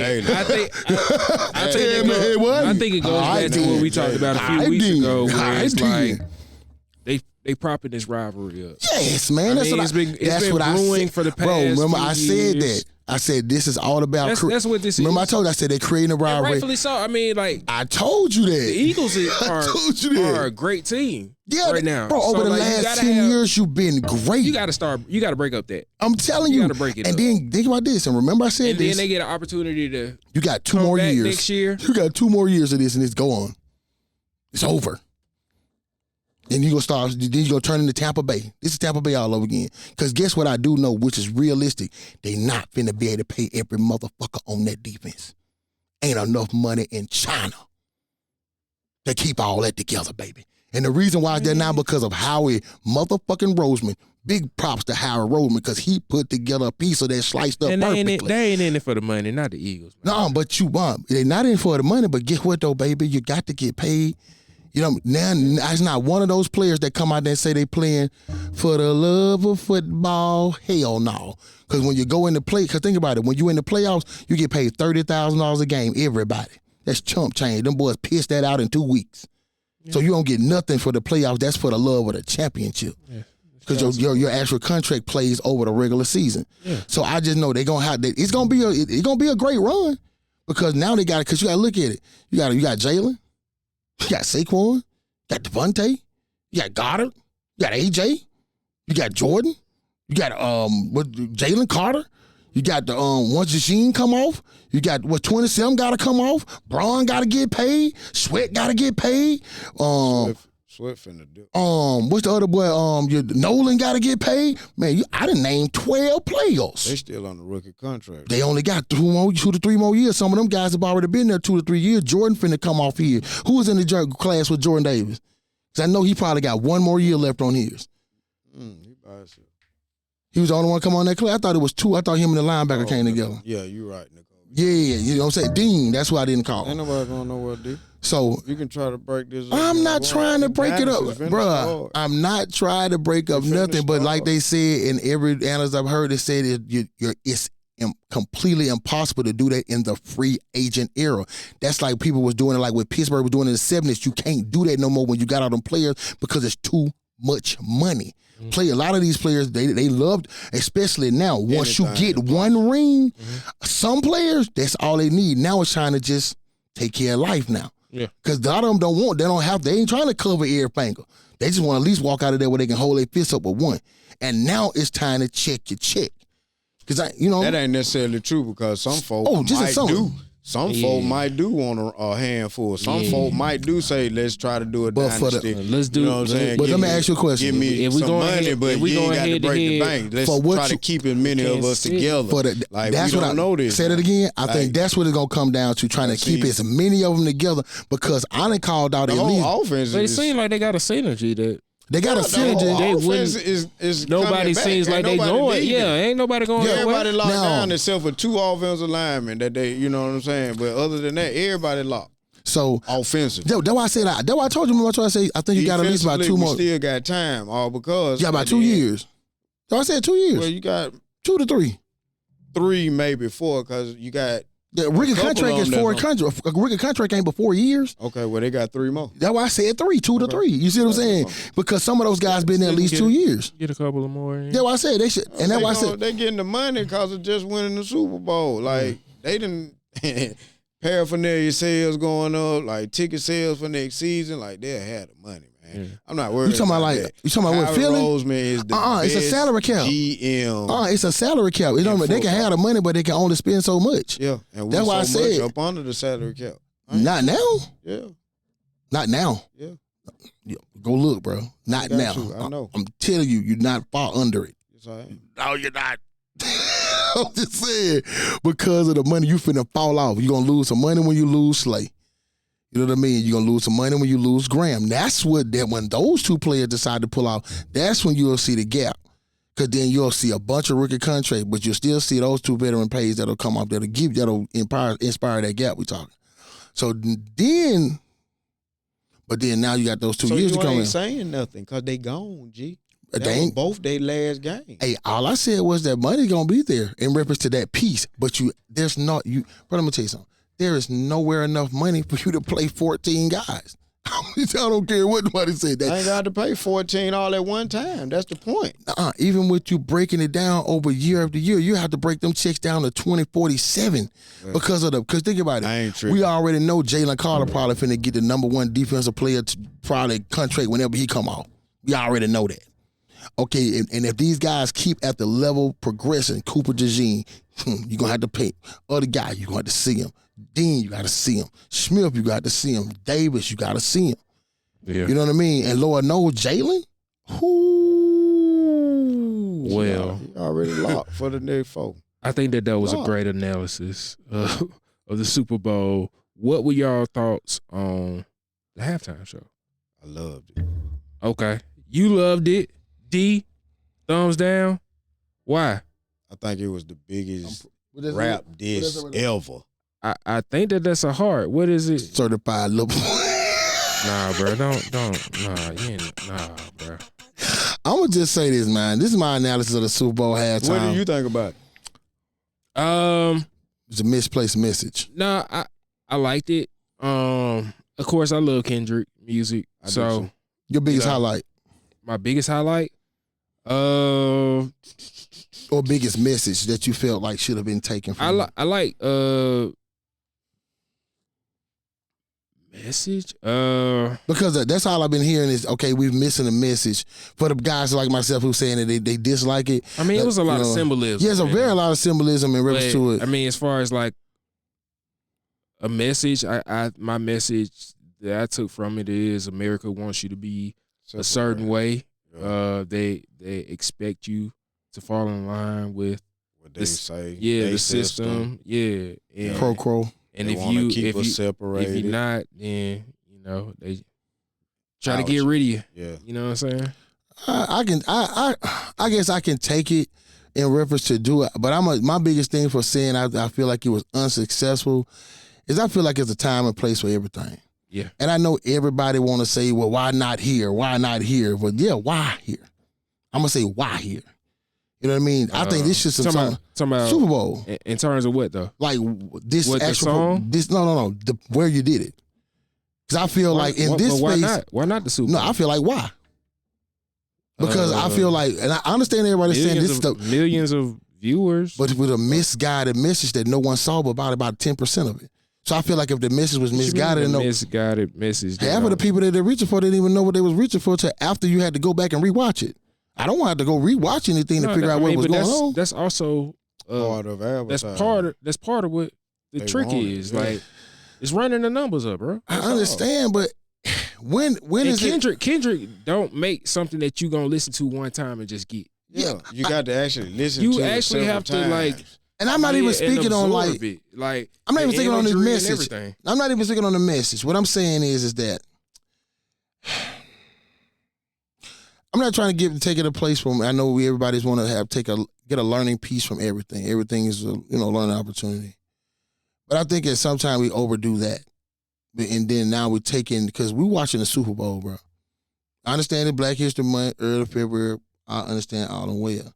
it goes back to what we talked about a few weeks ago, where it's like they propping this rivalry up. Yes, man. That's it's been brewing for the past. Bro, remember I said that. I said this is all about. That's what this is. Remember I told you, I said they're creating a rivalry. Rightfully so. I mean, like I told you that the Eagles are a great team. Yeah, right now, bro. Over the last 10 years, you've been great. You got to break up that. I'm telling you, you got to break it. And up. then think about this. And remember, I said and this. And then they get an opportunity to. You got 2 more years next year. You got 2 more years of this, and it's gone. It's over. Then you gonna turn into Tampa Bay. This is Tampa Bay all over again. Because guess what I do know, which is realistic, they not finna be able to pay every motherfucker on that defense. Ain't enough money in China to keep all that together, baby. And the reason why they're not because of Howie motherfucking Roseman. Big props to Howard Roseman because he put together a piece of that sliced up perfectly. They ain't in it for the money, not the Eagles. Man. No, but they're not in it for the money, but guess what though, baby? You got to get paid. You know, now it's not one of those players that come out there and say they playing for the love of football. Hell no. Because when you go into play, because think about it, when you in the playoffs, you get paid $30,000 a game, everybody. That's chump change. Them boys pissed that out in 2 weeks. Yeah. So you don't get nothing for the playoffs. That's for the love of the championship. Because your actual contract plays over the regular season. Yeah. So I just know they're gonna have it's gonna be a great run. Because now they got it, because you gotta look at it. You got Jalen. You got Saquon, you got Devontae, you got Goddard, you got AJ, you got Jordan, you got Jalen Carter, you got the once Jasheen come off, you got 27 gotta come off, Braun gotta get paid, Sweat gotta get paid, Sweat finna do. What's the other boy? Nolan got to get paid. Man, I done named 12 players. They still on the rookie contract. They only got 2 to 3 more years. Some of them guys have already been there 2 to 3 years. Jordan finna come off here. Who was in the class with Jordan Davis? Because I know he probably got 1 more year left on his. He was the only one come on that class. I thought it was 2. I thought him and the linebacker came together. Yeah, you're right, Nicole. Yeah, you know what I'm saying? Dean, that's why I didn't call. Ain't nobody gonna know what to do. So You can try to break this up. I'm not trying to break it up, Dallas is finna bruh. start. I'm not trying to break up It's finna nothing, but like start. they said in every analyst I've heard, they said it's completely impossible to do that in the free agent era. That's like people was doing it like what Pittsburgh was doing in the 70s. You can't do that no more when you got all them players because it's too much money. A lot of these players, they loved, especially now, once you Anything get is one ring, some players, that's all they need. Now it's trying to just take care of life now. Yeah. Because a lot of them they ain't trying to cover every finger. They just want to at least walk out of there where they can hold their fist up with one. And now it's time to check your check. Because that ain't necessarily true because some folks might do want a handful. Some folk might do say, let's try to do a dynasty. Let's do. You know what I'm saying? But let me ask you a question. Give me some money, but you ain't got to break the bank. Let's try to keep as many of us together. That's what I know. Say that again. I think that's what it's gonna come down to, trying to keep as many of them together. Because I done called out at least. Offense. But it seems like they got a synergy that. They got a synergy. They wouldn't. Nobody seems like they going. Yeah, ain't nobody going. Everybody locked down except for 2 offensive linemen that they, you know what I'm saying. But other than that, everybody locked. So offensive. That's why I said that. That's why I told you. That's why I say I think you got at least about 2 more. We still got time, all because you got about 2 years. So I said 2 years. Well, you got 2 to 3. 3, maybe 4, because you got. The rookie contract is 4 contract. A rookie contract ain't but 4 years. Okay, well they got 3 more. That's why I said 3, 2 to 3. You see what I'm saying? Because some of those guys been there at least 2 years. Get a couple of more. That's why I said they should. And that's why I said they getting the money because of just winning the Super Bowl. Like they didn't paraphernalia sales going up, like ticket sales for next season. Like they had the money, man. I'm not worried. You talking about that. You talking about what feeling? Roseman is the best it's a salary cap. GM. It's a salary cap. You know, they can have the money, but they can only spend so much. Yeah, and that's why I said up under the salary cap. Not now. Yeah. Not now. Yeah. Go look, bro. Not now. I know. I'm telling you, you're not far under it. Yes, I am. No, you're not. I'm just saying, because of the money, you finna fall off. You're gonna lose some money when you lose Slay. You know what I mean? You're gonna lose some money when you lose Graham. That's when those 2 players decide to pull out, that's when you'll see the gap. Cause then you'll see a bunch of rookie contracts, but you'll still see those 2 veteran pays that'll come up, that'll inspire that gap we talking. So then, but then now you got those 2 years to come in. You ain't saying nothing because they gone, G. They ain't both their last game. Hey, all I said was that money gonna be there in reference to that piece. But but let me tell you something. There is nowhere enough money for you to play 14 guys. I don't care what nobody said. I ain't got to pay 14 all at one time. That's the point. Even with you breaking it down over year after year, you have to break them checks down to 2047 because think about it. I ain't tripping. We already know Jalen Carter probably finna get the #1 defensive player to probably contract whenever he come off. We already know that. Okay, and if these guys keep at the level progressing, Cooper DeJean, you're going to have to pay. Other guy, you're going to have to see him. Dean, you got to see him. Smith, you got to see him. Davis, you got to see him. Yeah. You know what I mean? And Lord knows, Jalen, well, he already locked for the next 4. I think that was a great analysis of the Super Bowl. What were y'all thoughts on the halftime show? I loved it. Okay. You loved it. D, thumbs down. Why? I think it was the biggest rap diss ever. I think that's a heart. What is it? Certified little boy. Nah, bro. Don't. Nah, bro. I'm going to just say this, man. This is my analysis of the Super Bowl halftime. What do you think about it? It's a misplaced message. Nah, I liked it. Of course, I love Kendrick music. So your biggest highlight? My biggest highlight? Or biggest message that you felt like should have been taken from I like message? Because that's all I've been hearing is, okay, we're missing a message. For the guys like myself who saying that they dislike it. I mean, it was a lot of symbolism. Yeah, there's a very lot of symbolism in reference to it. I mean, as far as like a message, my message that I took from it is America wants you to be a certain way. They expect you to fall in line with what they say. Yeah, the system. Yeah, and Pro. And if you separated, if you're not, then they try to get rid of you. Yeah, you know what I'm saying. I guess I can take it in reference to do it. But my biggest thing for saying I feel like it was unsuccessful is I feel like it's a time and place for everything. Yeah. And I know everybody want to say, well, why not here? Why not here? But yeah, why here? I'm going to say why here. You know what I mean? I think this is some Super Bowl. In terms of what, though? Like this what, actual, the song? this, no, where you did it. Because I feel like in this why space. not? Why not the Super Bowl? No, I feel like why? Because I feel like, and I understand everybody saying this stuff. Millions of viewers. But with a misguided message that no one saw, but about 10% of it. So I feel like if the message was misguided, misguided message. Half of the people that they're reaching for didn't even know what they was reaching for till after you had to go back and rewatch it. I don't want to go rewatch anything to figure out what was going on. That's also part of advertising. That's part of what the trick is. Yeah. Like it's running the numbers up, bro. I understand, but when is Kendrick don't make something that you gonna listen to one time and just get. Yeah, you got to actually listen to it. You actually have to like. And I'm not even speaking on like I'm not even speaking on the message. I'm not even speaking on the message. What I'm saying is that I'm not trying to take it a place from. I know everybody's want to get a learning piece from everything. Everything is a learning opportunity. But I think at some time we overdo that, and then now we're taking because we're watching the Super Bowl, bro. I understand it, Black History Month, early February. I understand all the way up.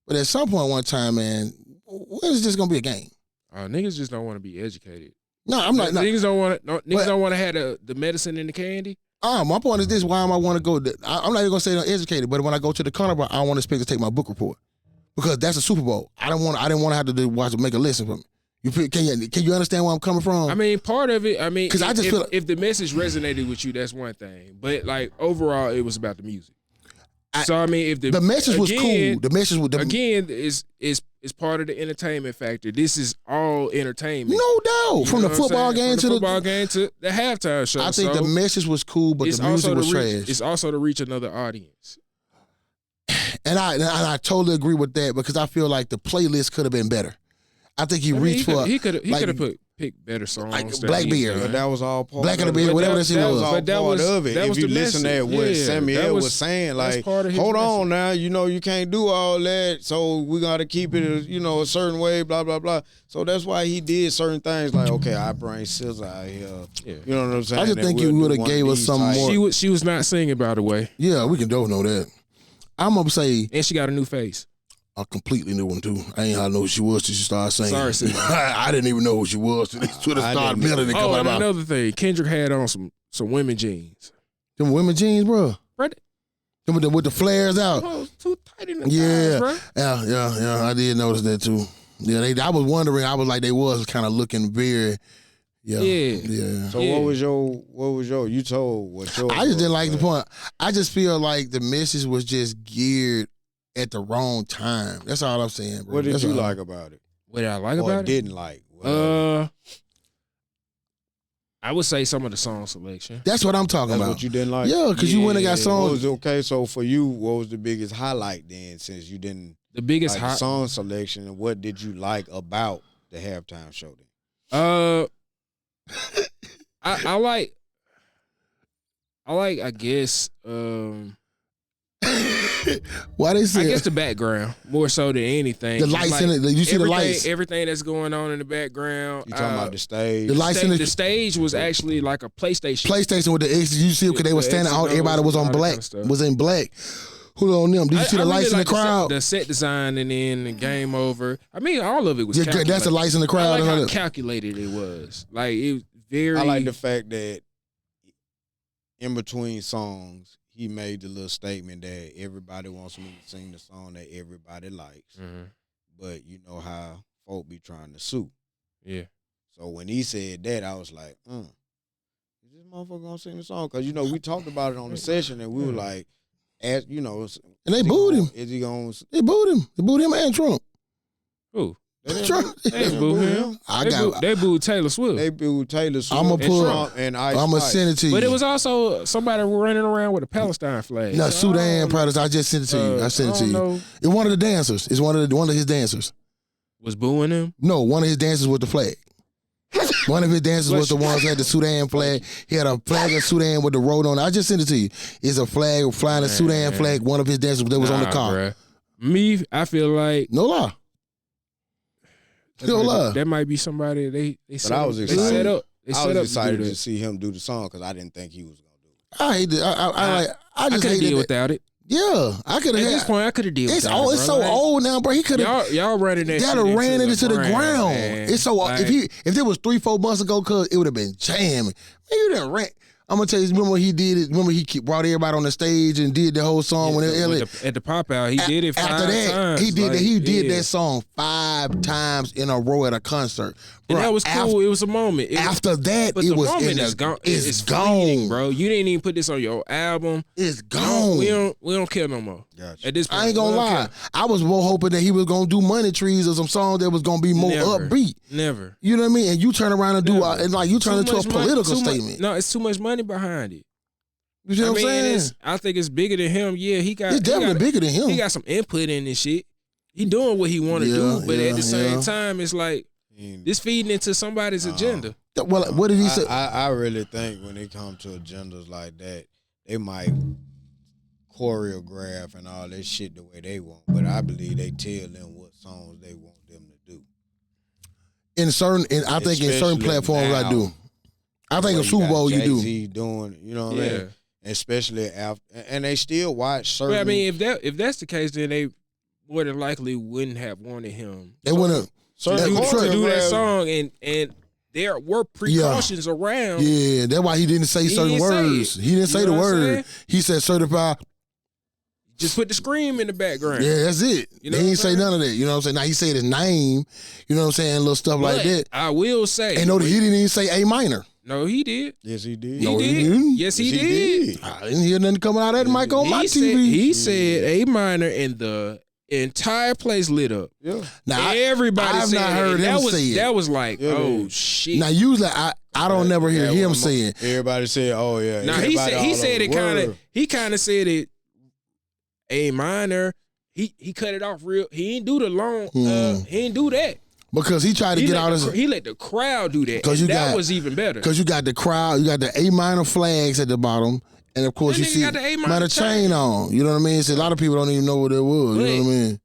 But at some point, one time, man, when is this gonna be a game? Niggas just don't want to be educated. No, I'm not. Niggas don't want to. Niggas don't want to have the medicine and the candy. My point is this: why am I want to go? I'm not even gonna say I'm educated, but when I go to the carnival, I don't want to expect to take my book report because that's a Super Bowl. I didn't want to have to watch make a lesson from it. Can you understand where I'm coming from? I mean, part of it. I mean, because I just feel if the message resonated with you, that's one thing. But like overall, it was about the music. So I mean, if the message was cool, the message was again is part of the entertainment factor. This is all entertainment, no doubt. From the football game to the halftime show. I think the message was cool, but the music was trash. It's also to reach another audience. And I totally agree with that because I feel like the playlist could have been better. I think he could have picked better songs like Blackbeard. But that was all part Black of the Beard, whatever that shit was. All part of it. If you listen to what Samuel was saying, like, hold on now, you can't do all that, so we got to keep it, a certain way, blah, blah, blah. So that's why he did certain things like, okay, I bring SZA out here. Yeah. You know what I'm saying? I just think you would have gave us some more. She was not singing, by the way. Yeah, we can don't know that. I'm going to say. And she got a new face. A completely new one too. I ain't how to know who she was till she started singing. Sorry, sis. I didn't even know who she was till Twitter started milling and coming about. Another thing, Kendrick had on some women jeans. Them women jeans, bro. Right. Them with the flares out. Oh, too tight in the thighs, bro. Yeah. I did notice that too. Yeah, I was wondering. I was like, they was kind of looking very. Yeah. So what was your? You told what your? I just didn't like the point. I just feel like the message was just geared at the wrong time. That's all I'm saying, bro. What did you like about it? What did I like about it? Didn't like? I would say some of the song selection. That's what I'm talking about. What you didn't like? Yeah, because you went and got songs. Okay, so for you, what was the biggest highlight then? Since you didn't the biggest like song selection, and what did you like about the halftime show then? I like. I guess. Why they say? I guess the background more so than anything. The lights in it. You see the lights. Everything that's going on in the background. You talking about the stage? The lights in the stage was actually like a PlayStation. PlayStation with the X. You see, because they were standing out. Everybody was on black. Was in black. Who on them? Did you see the lights in the crowd? The set design and then the game over. I mean, all of it was. Yeah, that's the lights in the crowd. I like how calculated it was. Like it was very. I like the fact that in between songs, he made the little statement that everybody wants me to sing the song that everybody likes. Mm-hmm. But you know how folk be trying to sue. Yeah. So when he said that, I was like, is this motherfucker gonna sing the song? Because, we talked about it on the session and we were like, and they booed him. Is he gonna? They booed him. They booed him and Trump. Who? Trump. They booed him. They booed Taylor Swift. They booed Taylor Swift. I'm gonna Trump and Ice. I'm gonna send it to you. But it was also somebody running around with a Palestine flag. No, Sudan products. I just sent it to you. I sent it to you. It's one of the dancers. It's one of his dancers. Was booing him? No, one of his dancers with the flag. One of his dancers was the ones that had the Sudan flag. He had a flag of Sudan with the road on it. I just sent it to you. It's a flag flying a Sudan flag. One of his dancers that was on the car. Bruh. Me, I feel like No lie. No lie. that might be somebody they set, I was they excited. set up. They I set was up excited to do to that. see him do the song because I didn't think he was gonna do it. I hate it. I I just could have hate did it. without it. Yeah, I could At have. this point, I could have did It's without old. it, It's bro. so Like, old now, bro. He could have. Y'all running that. Gotta shit ran it into the ground. man. It's so Like, if it was 3-4 months ago, cause it would have been jamming. Man, you didn't rant. I'm gonna tell you. Remember when he did it? Remember he brought everybody on the stage and did the whole song when at the pop out, he did it 5 after that, times. he did Like, he did yeah. that song 5 times in a row at a concert. And Bruh, that was cool. It was a moment. After that, But it the was moment in is gone. It's It's gone, fleeting, bro. You didn't even put this on your album. It's gone. We don't care no more. Gotcha. At this point, I ain't gonna we don't lie. care. I was more hoping that he was gonna do Money Trees or some song that was gonna be more Never. upbeat. Never. You know what I mean? And you turn around and do Never. and like you turn Too into a much money- political too much- statement. No, it's too much money behind it. You see what I'm saying? I think it's bigger than him. Yeah, he got. It's definitely bigger than him. He got some input in this shit. He doing what he want to Yeah, do, but yeah, at the same yeah. time, it's like this feeding into somebody's agenda. Well, what did he say? I really think when it comes to agendas like that, they might choreograph and all that shit the way they want. But I believe they tell them what songs they want them to do. I think in certain Especially platforms I now, do. I think Where in Super Bowl you do. Jay-Z doing, you know what I Yeah. mean? Especially after, and they still watch certain. But I mean, if that's the case, then they more than likely wouldn't have wanted him They want to. certain That- do that choreographs- song, and there were precautions around. Yeah, that's why he didn't say He certain didn't say words. it. He didn't You say know the what I'm word. saying? He said certified. Just put the scream in the background. Yeah, that's it. You know He what didn't I'm say saying? none of that. You know what I'm saying? Now he said his name. You know what I'm saying? Little stuff like But that. I will say, And no, he didn't even say A minor. no, he did. Yes, he did. He No, he did. didn't. Yes, he Yes, he did. did. I didn't hear nothing coming out of that mic on my TV. He said A minor, and the entire place lit up. Yeah. Now, Everybody I've said not it, heard and him that was, say it. That was like, Yeah, oh man. shit. Now usually I don't never hear Yeah, him well, say it. Everybody said, "Oh yeah." Now he Everybody said all it over the kind of world. he kind of said it A minor. He cut it off real. He ain't do the long. He ain't do that. Because he tried to He get let out the, his. he let the crowd do that. 'Cause And you that got- was even better. Because you got the crowd, you got the A minor flags at the bottom, and of course That you nigga see got the A minor minor chain chain. on. You know what I mean? So a lot of people don't even know what it was. You know what I mean?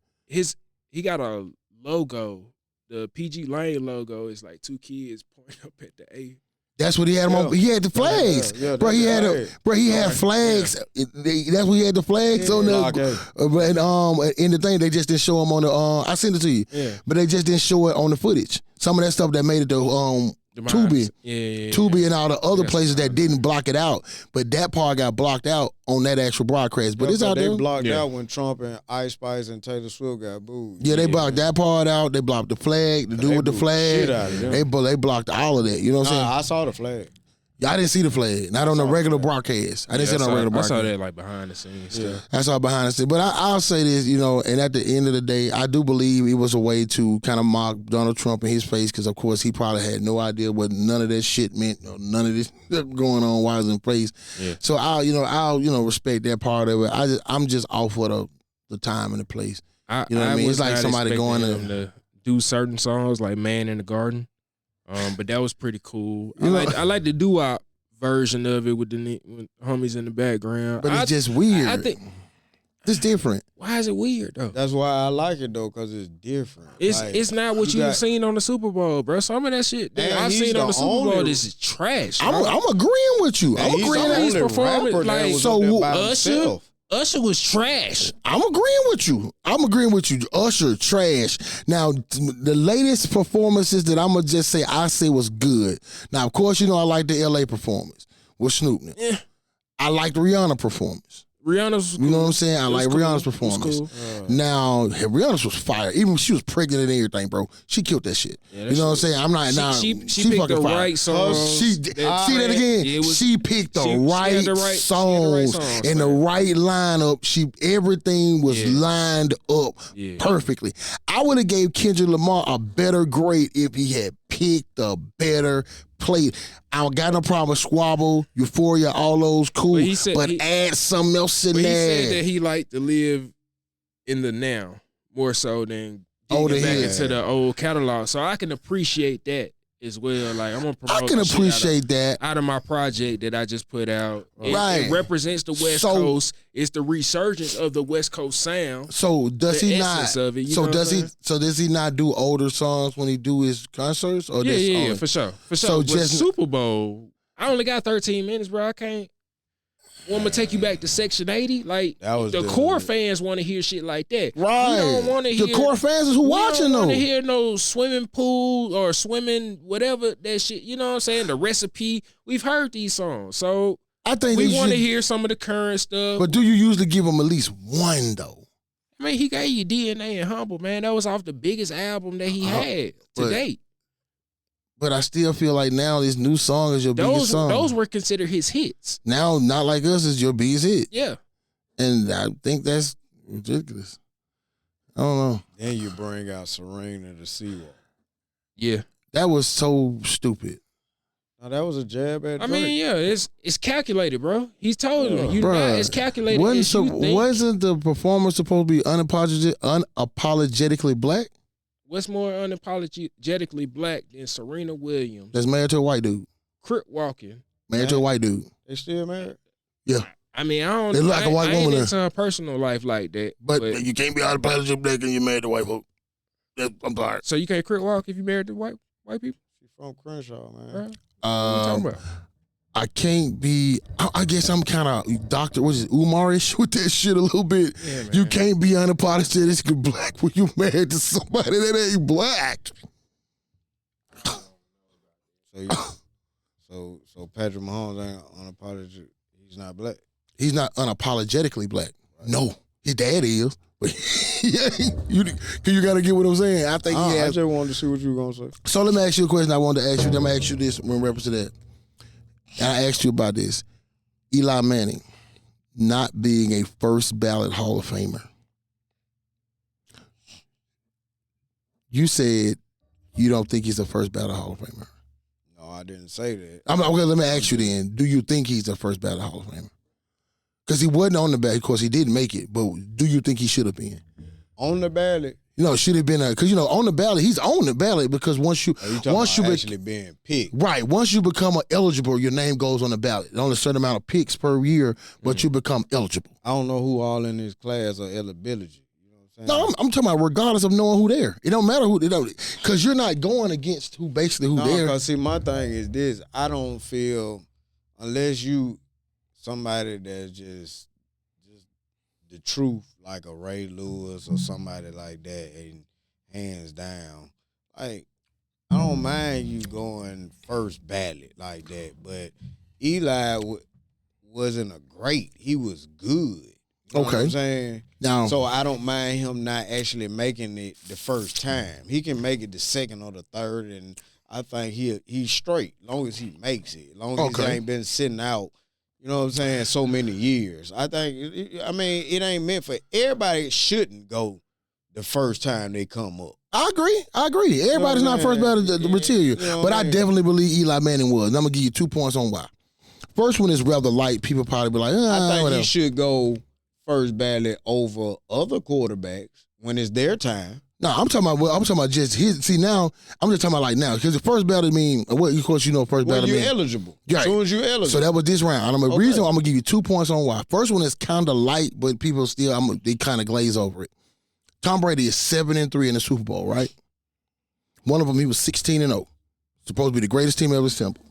He got a logo. The PG Lane logo is like 2 kids pointing up at the A. That's what he had. Him on. He had the flags, Yeah, bro. He had right. bro. He had flags. That's what he had the flags on Block there. A. But in the thing, they just didn't show him on the. I sent it to you, Yeah. but they just didn't show it on the footage. Some of that stuff that made it to The Tubi. Mines. Yeah. Tubi and all the other Yes, places that Mines. didn't block it out, but that part got blocked out on that actual broadcast. But it's out they there. blocked Yeah. out when Trump and Ice Spice and Taylor Swift got booed. Yeah, they blocked that part out. They blocked the flag. The dude They with the booed flag. shit out of them. They blocked all of that. You know what I'm saying? I saw the flag. I didn't see the flag. Not on the regular broadcast. I didn't see it on the regular I broadcast. saw that like behind the scenes stuff. That's all behind the scenes. But I'll say this, you know, and at the end of the day, I do believe it was a way to kind of mock Donald Trump in his face because, of course, he probably had no idea what none of that shit meant or none of this going on while I was in place. Yeah. So I'll respect that part of it. I'm just off for the time and the place. You know what I mean? was It's like not somebody expecting going him to do certain songs like "Man in the Garden," but that was pretty cool. I like the doo-wop version of it with the homies in the background. But it's just weird. I think it's different. why is it weird though? That's why I like it though, cause it's different. It's not what you you've got- seen on the Super Bowl, bro. Some of that shit that And I've he's seen on the the Super Bowl, only- this is trash. I'm agreeing with you. I'm He's agreeing. the He's only performing rapper that like- was So up there by Usher? himself. Usher was trash. I'm agreeing with you. Usher, trash. Now, the latest performances that I'm going to just say I say was good. Now, of course, you know I like the LA performance with Snoop. Yeah. I like the Rihanna performance. Rihanna's was cool. You know what I'm saying? I It was like cool. Rihanna's It was performance. cool. Now, Rihanna's was fire. Even when she was pregnant and everything, bro. She killed that shit. Yeah, that you know what I'm shit- saying? I'm not now. She picked fucking the fire. right songs. She that- see that again. Yeah, it was- she picked the she had right the right- songs and the man. right lineup. Everything was Yeah. lined up Yeah. perfectly. I would have gave Kendrick Lamar a better grade if he had picked a better play. I don't got no problem with Squabble, Euphoria, all those cool. But he said but he- add something else in But he there. said that he liked to live in the now more so than Oh, getting the back head. into the old catalog. So I can appreciate that. as well. Like I'm gonna I promote. can the shit appreciate that. out of my project that I just put out. Right. It represents the West Coast. It's the resurgence of the West Coast sound. So does The he essence not? of it, you So know does what I'm he? saying? So does he not do older songs when he do his concerts? Or Yeah, for sure. So But just- Super Bowl, I only got 13 minutes, bro. I can't. Want me to take you back to Section 80? Like That was the the- core fans want to hear shit like that. Right. We don't want to hear the core fans is who watching We don't though. want to hear no swimming pool or swimming whatever that shit. You know what I'm saying? The recipe. We've heard these songs, so I think we they want to should- hear some of the current stuff. But do you usually give him at least one though? I mean, he gave you DNA and Humble, man. That was off the biggest album that he had to but- date. But I still feel like now this new song is your biggest song. Those were considered his hits. Now, Not Like Us is your biggest hit. Yeah. And I think that's ridiculous. I don't know. Then you bring out Serena the Seawall. Yeah. That was so stupid. Now that was a jab at I Drake. mean, yeah, it's calculated, bro. He's told you Bruh, not as calculated Wasn't, as you think. wasn't the performer supposed to be unapologetically black? What's more unapologetically black than Serena Williams, That's married to a white dude. Crip walking? Married to a white dude. They still married? Yeah. I mean, I don't. They look like a white I ain't woman into her personal life like that. But you can't be unapologetically black and you're married to white folk. I'm sorry. So you can't crip walk if you married to white people? She from Crenshaw, man. Bro? What you talking about? I can't be. I guess I'm kind of Dr. What is it, Umar-ish with that shit a little bit. Yeah, man. You can't be unapologetically black when you married to somebody that ain't black. So Patrick Mahomes ain't unapologetic. He's not black. He's not unapologetically black. No, his dad is. But you got to get what I'm saying. I think he I has. just wanted to see what you were gonna say. So let me ask you a question. I wanted to ask you. I'm gonna ask you this in reference to that. And I asked you about this. Eli Manning not being a first ballot Hall of Famer. You said you don't think he's a first ballot Hall of Famer. No, I didn't say that. Okay, let me ask you then. Do you think he's a first ballot Hall of Famer? Because he wasn't on the ballot. Of course, he didn't make it. But do you think he should have been? On the ballot. Should have been because on the ballot, he's on the ballot because once you actually being picked. Right. Once you become eligible, your name goes on the ballot. Only a certain amount of picks per year, but you become eligible. I don't know who all in this class are eligibility. You know what I'm saying? No, I'm talking about regardless of knowing who there. It don't matter who, because you're not going against who there. Because see, my thing is this. I don't feel, unless you somebody that's just the truth, like a Ray Lewis or somebody like that, and hands down, like, I don't mind you going first ballot like that, but Eli wasn't a great. He was good. You know what I'm saying? Now, So I don't mind him not actually making it the first time. He can make it the second or the third, and I think he's straight long as he makes it. Long as he ain't been sitting out, you know what I'm saying, so many years. I think, it ain't meant for everybody. Shouldn't go the first time they come up. I agree. Everybody's not first ballot material, but I definitely believe Eli Manning was. And I'm gonna give you 2 points on why. First one is rather light. People probably be like, I think whatever. he should go first ballot over other quarterbacks when it's their time. No, I'm talking about just his. See, now I'm just talking about like now because the first ballot mean what? Of course, first Well, ballot you're mean eligible. Right. As soon as you're eligible. So that was this round. And reason I'm gonna give you 2 points on why. First one is kind of light, but people still they kind of glaze over it. Tom Brady is 7-3 in the Super Bowl, right? One of them he was 16-0. Supposed to be the greatest team ever assembled.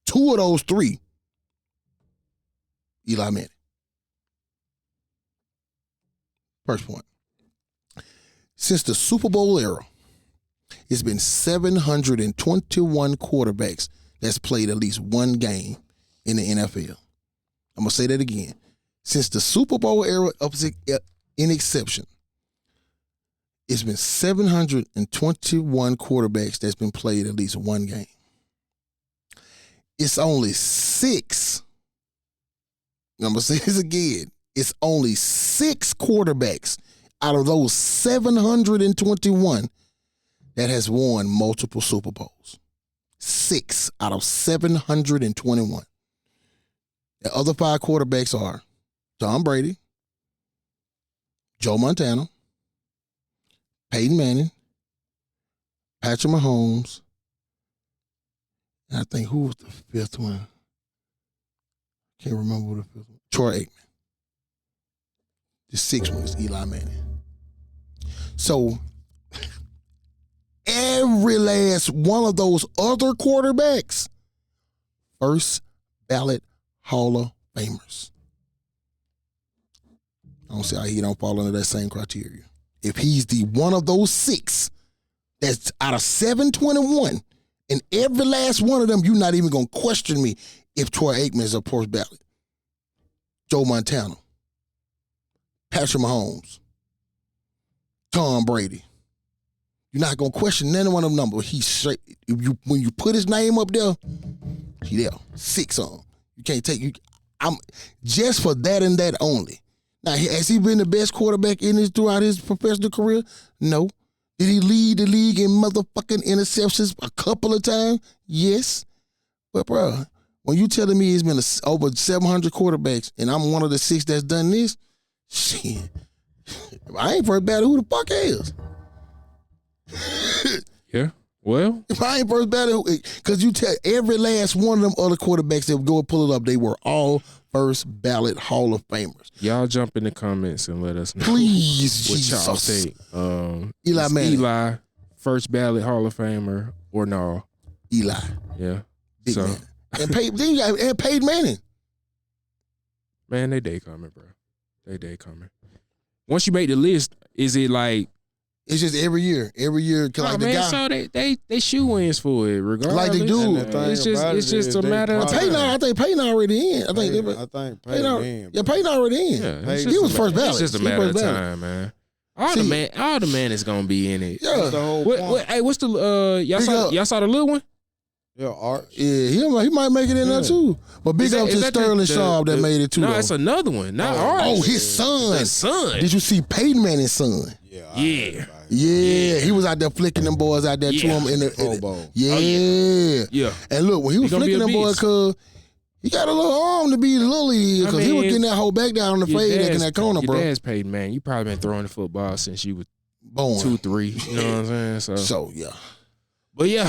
2 of those 3, Eli Manning. First point. Since the Super Bowl era, it's been 721 quarterbacks that's played at least one game in the NFL. I'm going to say that again. Since the Super Bowl era, in exception, it's been 721 quarterbacks that's been played at least one game. It's only 6. I'm going to say this again. It's only 6 quarterbacks out of those 721 that has won multiple Super Bowls. 6 out of 721. The other 5 quarterbacks are Tom Brady, Joe Montana, Peyton Manning, Patrick Mahomes. And I think who was the fifth one? Can't remember who the fifth one. Troy Aikman. The sixth one is Eli Manning. So every last one of those other quarterbacks, first ballot Hall of Famers. I don't see how he don't fall under that same criteria. If he's the one of those six that's out of 721, and every last one of them, you're not even going to question me if Troy Aikman is a first ballot. Joe Montana, Patrick Mahomes, Tom Brady. You're not going to question none of one of them numbers. He's straight. When you put his name up there, he there. 6 on him. You can't take I'm just for that and that only. Now, has he been the best quarterback throughout his professional career? No. Did he lead the league in motherfucking interceptions a couple of times? Yes. But, bro, when you telling me he's been over 700 quarterbacks and I'm one of the 6 that's done this, shit. If I ain't first ballot, who the fuck is? Yeah. Well, if I ain't first ballot, because you tell every last one of them other quarterbacks that go and pull it up, they were all first ballot Hall of Famers. Y'all jump in the comments and let us know. Please, what y'all Jesus. think. Eli Manning. Eli, first ballot Hall of Famer or no? Eli. Yeah. Big so, man. And Peyton Manning. Man, they day coming, bro. They day coming. Once you make the list, is it like? It's just every year. Every year. Like the guy, so they shoe-ins for it, regardless. Like they do. It's just a matter of time. I think Peyton already in. I think Peyton in. Yeah, Peyton already in. Yeah, he was first ballot. It's just a matter of time, man. All the man is gonna be in it. Yeah. That's the whole point. Hey, what's the y'all saw the little one? Yeah, Art. Yeah, he might make it in there too. But big up to Sterling Sharp that made it too. No, it's another one. Not ours. Oh, his son. His son. Did you see Peyton Manning's son? Yeah, he was out there flicking them boys out there to him in the Pro Bowl. Yeah. Yeah. And look, when he was flicking them boys, cause he got a little arm to be Lily, because he was getting that whole back down on the fade in that corner, bro. Your dad's Peyton, man. You probably been throwing the football since you was born 2-3. You know what I'm saying? So yeah. But yeah.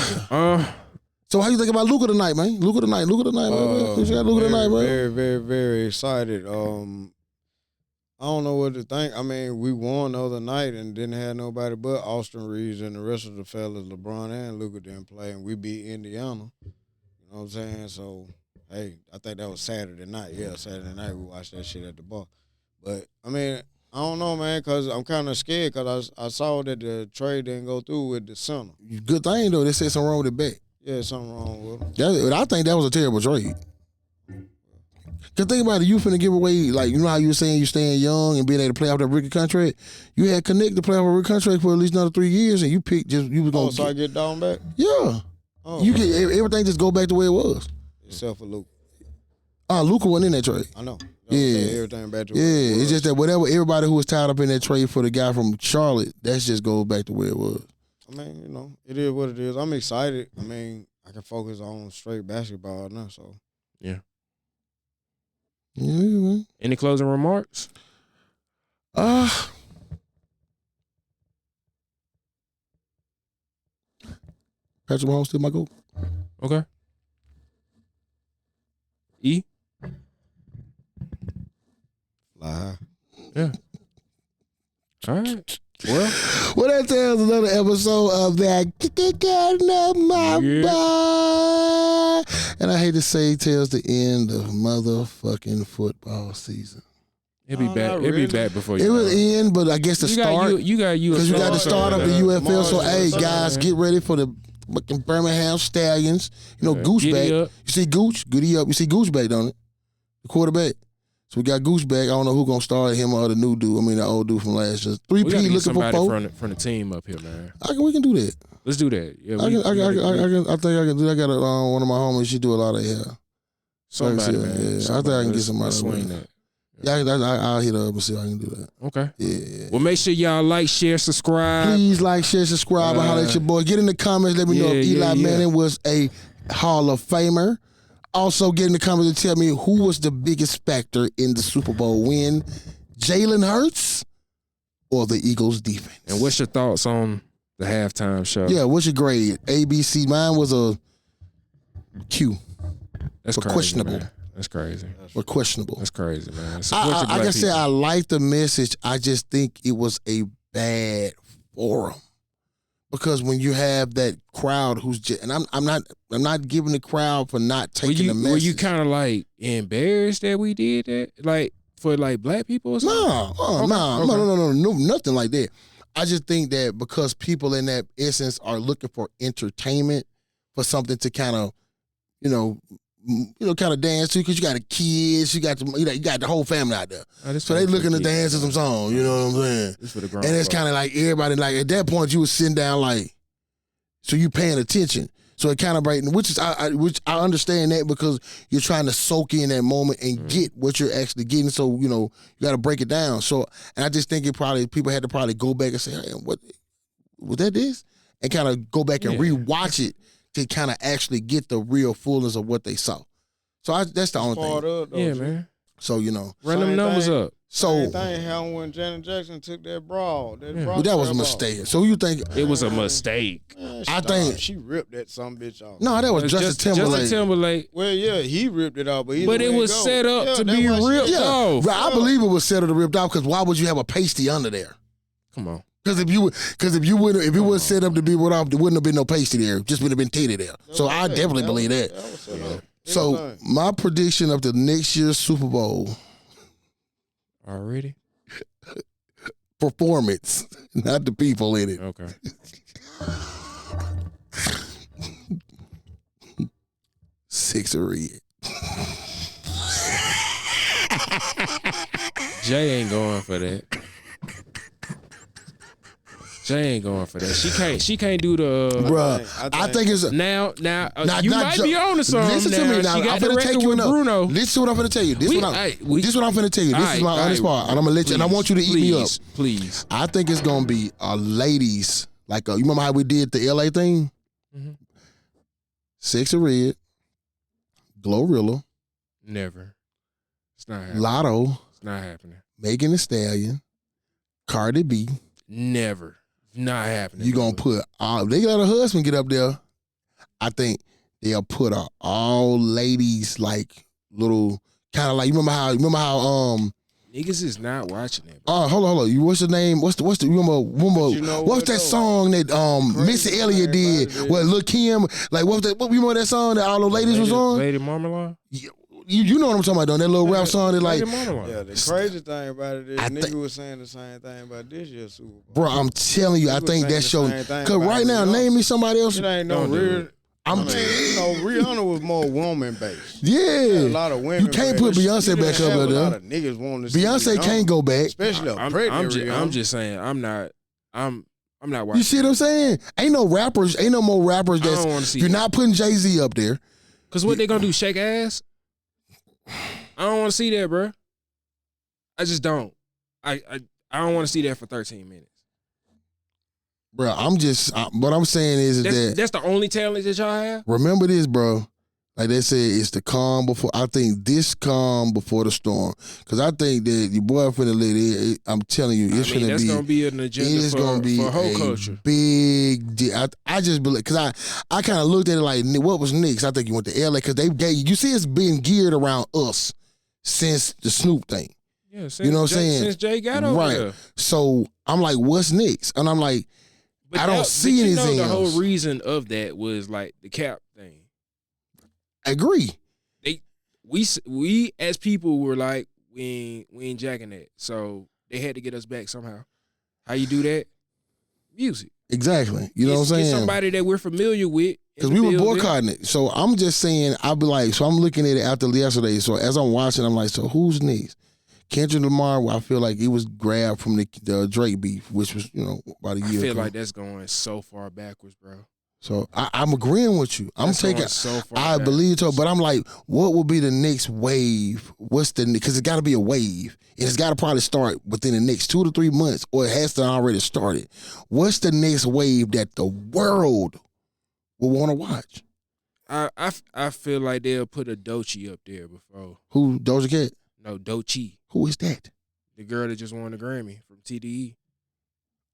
So how you think about Luka tonight, man? Luka tonight, man. You got Luka tonight, man. Very, very, very excited. I don't know what to think. I mean, we won the other night and didn't have nobody but Austin Reeves and the rest of the fellas, LeBron and Luka, didn't play, and we beat Indiana. You know what I'm saying? So, hey, I think that was Saturday night. Yeah, Saturday night we watched that shit at the bar. But, I mean, I don't know, man, because I'm kind of scared because I saw that the trade didn't go through with the center. Good thing, though. They said something wrong with the bet. Yeah, something wrong with him. I think that was a terrible trade. Cause think about it, you finna give away, like, you know how you were saying you staying young and being able to play off that rookie contract? You had Connect to play off a rookie contract for at least another 3 years, and you picked you was gonna. So I get down back? Yeah. Oh, you get everything just go back the way it was. Except for Luka. Luka wasn't in that trade. I know. Yeah. Everything back to where it was. It's just that everybody who was tied up in that trade for the guy from Charlotte, that's just goes back to where it was. I mean, you know, it is what it is. I'm excited. I mean, I can focus on straight basketball now, so. Yeah. Yeah, man. Any closing remarks? Patrick Mahomes still my goal. Okay. E? Fly high. Yeah. All right. Well, that tells another episode of that Kicking Up My Butt. And I hate to say it tells the end of motherfucking football season. It'll be back. It'll be back before you. It will end, but I guess the start. You got because you got the start of the UFL. So hey, guys, get ready for the fucking Birmingham Stallions. You know, Goochback. You see Gooch? Goody up. You see Goochback, don't it? The quarterback. So we got Goochback. I don't know who's gonna start him or the new dude. I mean, the old dude from last year. 3P looking for 4. From the team up here, man. We can do that. Let's do that. Yeah, I think I can do that. I got one of my homies. She do a lot of hair. Somebody, man. Yeah, I think I can get somebody. Swing that. Yeah, I'll hit her up and see if I can do that. Okay. Yeah. Well, make sure y'all like, share, subscribe. Please like, share, subscribe, and holler at your boy. Get in the comments. Let me know if Eli Manning was a Hall of Famer. Also, get in the comments and tell me who was the biggest factor in the Super Bowl win, Jalen Hurts or the Eagles defense. And what's your thoughts on The halftime show. Yeah, what's your grade? A, B, C. Mine was a Q. That's but crazy, questionable. Man. That's crazy. But questionable. That's crazy, man. Like I said, I like the message. I just think it was a bad forum. Because when you have that crowd who's just, and I'm not giving the crowd for not taking the message. Were you kind of like embarrassed that we did that, like for like black people or something? No, nothing like that. I just think that because people in that essence are looking for entertainment, for something to kind of, kind of dance to, because you got the kids, you got the whole family out there, so they looking to dance to some songs. You know what I'm saying? And it's kind of like everybody, like at that point you was sitting down like, so you paying attention. So it kind of which I understand that because you're trying to soak in that moment and get what you're actually getting. So you got to break it down. So and I just think people had to probably go back and say, hey, what was that this, and kind of go back and rewatch it to kind of actually get the real fullness of what they saw. So that's the only thing. Man. So run them numbers up. So same thing happened when Janet Jackson took that brawl. That was a mistake. So you think it was a mistake? I think she ripped that some bitch off. No, that was Justin Timberlake. Well, yeah, he ripped it off, but it was set up to be ripped off. I believe it was set up to ripped off because why would you have a pasty under there? Come on. Because if it was set up to be ripped off, there wouldn't have been no pasty there. Just would have been titty there. So I definitely believe that. So my prediction of the next year's Super Bowl. Already? Performance, not the people in it. Okay. Six or red. Jay ain't going for that. Jay ain't going for that. She can't do the. Bruh, I think it's now. You might be on to something. Listen to me now. She got I'm the gonna record take you with enough. Bruno. Listen to what I'm gonna tell you. This is what I'm gonna tell you. This is my honest part, and I'm gonna let you. And I want you to eat me up, please. I think it's gonna be ladies like you remember how we did the LA thing? Mm-hmm. Six of red, Glorilla, never. It's not happening. Lotto. It's not happening. Megan Thee Stallion, Cardi B. Never. Not happening. You gonna put they got a husband get up there. I think they'll put all ladies like little kind of like you remember how niggas is not watching it. Hold on. What's the name? What's the what's that song that Missy Elliott did? What Lil Kim like? What you remember that song that all the ladies was on? Lady Marmalade. You know what I'm talking about, though. That little rap song that like. Yeah, the crazy thing about it is nigga was saying the same thing about this year's Super Bowl. Bro, I'm telling you, I think that show. Cause right now, name me somebody else. It ain't no real. Rihanna was more woman based. Yeah, a lot of women. You can't put Beyonce back up there. A lot of niggas want to see Beyonce can't go back, especially I'm just saying, I'm not watching. You see what I'm saying? Ain't no more rappers that's. You're not putting Jay-Z up there. Cause what they gonna do? Shake ass? I don't want to see that, bro. I just don't. I don't want to see that for 13 minutes. Bro, what I'm saying is that that's the only talent that y'all have. Remember this, bro. Like they said, it's the calm before. I think this calm before the storm. Because I think that your boy finna let it. I'm telling you, it's finna that's be. That's gonna be an agenda for whole culture. Big deal. I just believe because I kind of looked at it like what was next. I think you went to LA because they gave. You see, it's been geared around us since the Snoop thing. Yeah, you know what I'm saying? Since Jay got over there. So I'm like, what's next? And I'm like, I don't see anything. The whole reason of that was like the cap thing. I agree. We as people were like, we ain't jacking that. So they had to get us back somehow. How you do that? Music. Exactly. You know what I'm saying? Get somebody that we're familiar with. Because we were boycotting it. So I'm just saying, I'll be like, so I'm looking at it after yesterday. So as I'm watching, I'm like, so who's next? Kendrick Lamar, I feel like it was grabbed from the Drake beef, which was, about a year ago. I feel like that's going so far backwards, bro. So I'm agreeing with you. I'm taking. So far I believe so, but I'm like, what will be the next wave? Because it's got to be a wave, and it's got to probably start within the next 2 to 3 months, or it has to already started. What's the next wave that the world will want to watch? I feel like they'll put a Doechii up there before. Who, Doja Cat? No, Doechii. Who is that? The girl that just won the Grammy from TDE.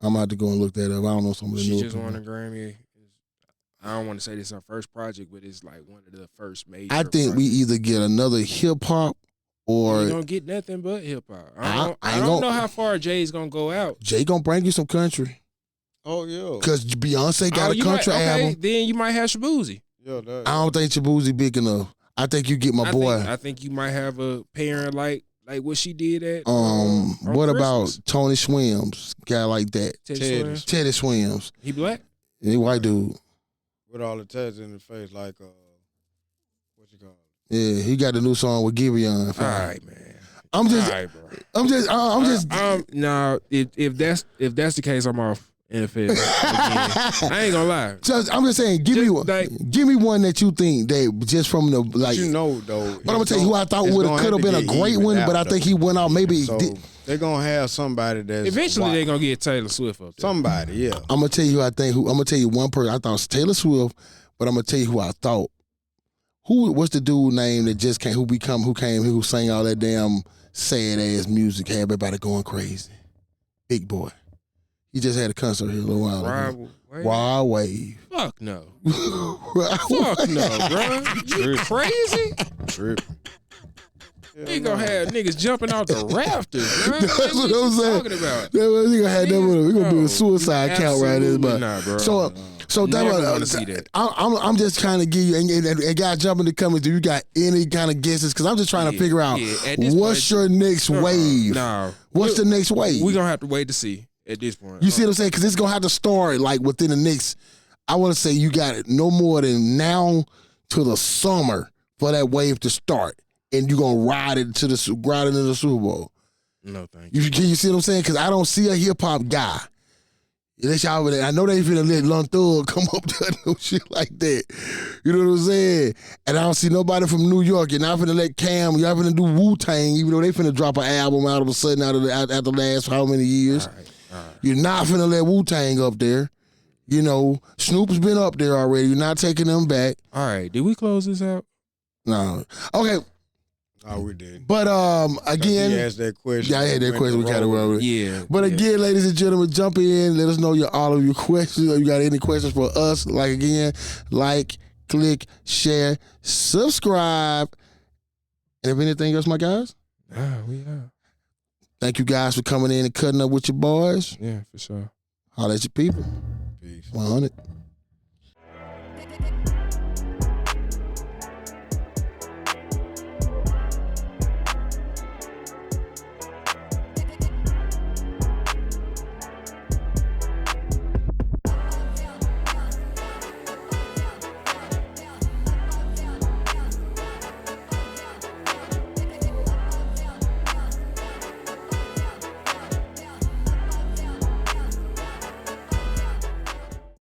I'm about to go and look that up. I don't know some of the She new just people. won a Grammy. I don't want to say this is her first project, but it's like one of the first major. I think we either get another hip hop or you don't get nothing but hip hop. I I don't know how far Jay's gonna go out. Jay gonna bring you some country. Oh yeah. Cause Beyonce got a country album. Then you might have Shabuzi. Yeah, I don't think Shabuzi big enough. I think you get my boy. I think you might have a parent like what she did at. What Christmas. about Tony Swims? Guy like that. Teddy Swims. He black? He white dude. With all the tats in the face, like what you call it? Yeah, he got a new song with Giveon. All right, man. I'm just. No. If that's the case, I'm off NFL. Again. I ain't gonna lie. I'm just saying, give me one. Give me one that you think that just from the like. You know though. But I'm gonna tell you who I thought could have been a great one, but I think he went out maybe. So they're gonna have somebody that's eventually they're gonna get Taylor Swift up there. Somebody, yeah. I'm gonna tell you who I think. I'm gonna tell you one person. I thought it was Taylor Swift, but I'm gonna tell you who I thought. What's the dude name that just came? Who sang all that damn sad ass music, had everybody going crazy? Big Boy. He just had a concert here a little while ago. Wild Wave. Fuck no. Fuck no, bro. You crazy? Trip. He gonna have niggas jumping out the rafters, bro. That's what I'm saying. Talking about? He gonna have that. We gonna do a suicide count right there, but nah, bro. So want to see that. I'm just trying to give you and guys jumping to comments. Do you got any kind of guesses? Because I'm just trying to figure out what's your next wave. No, what's the next wave? We gonna have to wait to see at this point. You see what I'm saying? Because it's gonna have to start like within the next. I want to say you got it no more than now to the summer for that wave to start, and you gonna ride it into the Super Bowl. No, thank you. You see what I'm saying? Because I don't see a hip hop guy. I know they finna let Lon Thug come up to no shit like that. You know what I'm saying? And I don't see nobody from New York. You're not finna let Cam. You're not finna do Wu-Tang, even though they finna drop an album out of a sudden after the last how many years. All right. You're not finna let Wu-Tang up there. You know, Snoop's been up there already. You're not taking them back. All right. Did we close this out? No. Okay. Oh, we did. But again, he asked that question. Yeah, I had that question. We kind of wrote it. Yeah. But again, ladies and gentlemen, jump in. Let us know all of your questions. If you got any questions for us, click, share, subscribe. And if anything else, my guys. We are. Thank you guys for coming in and cutting up with your boys. Yeah, for sure. Holla at your people. Peace. 100.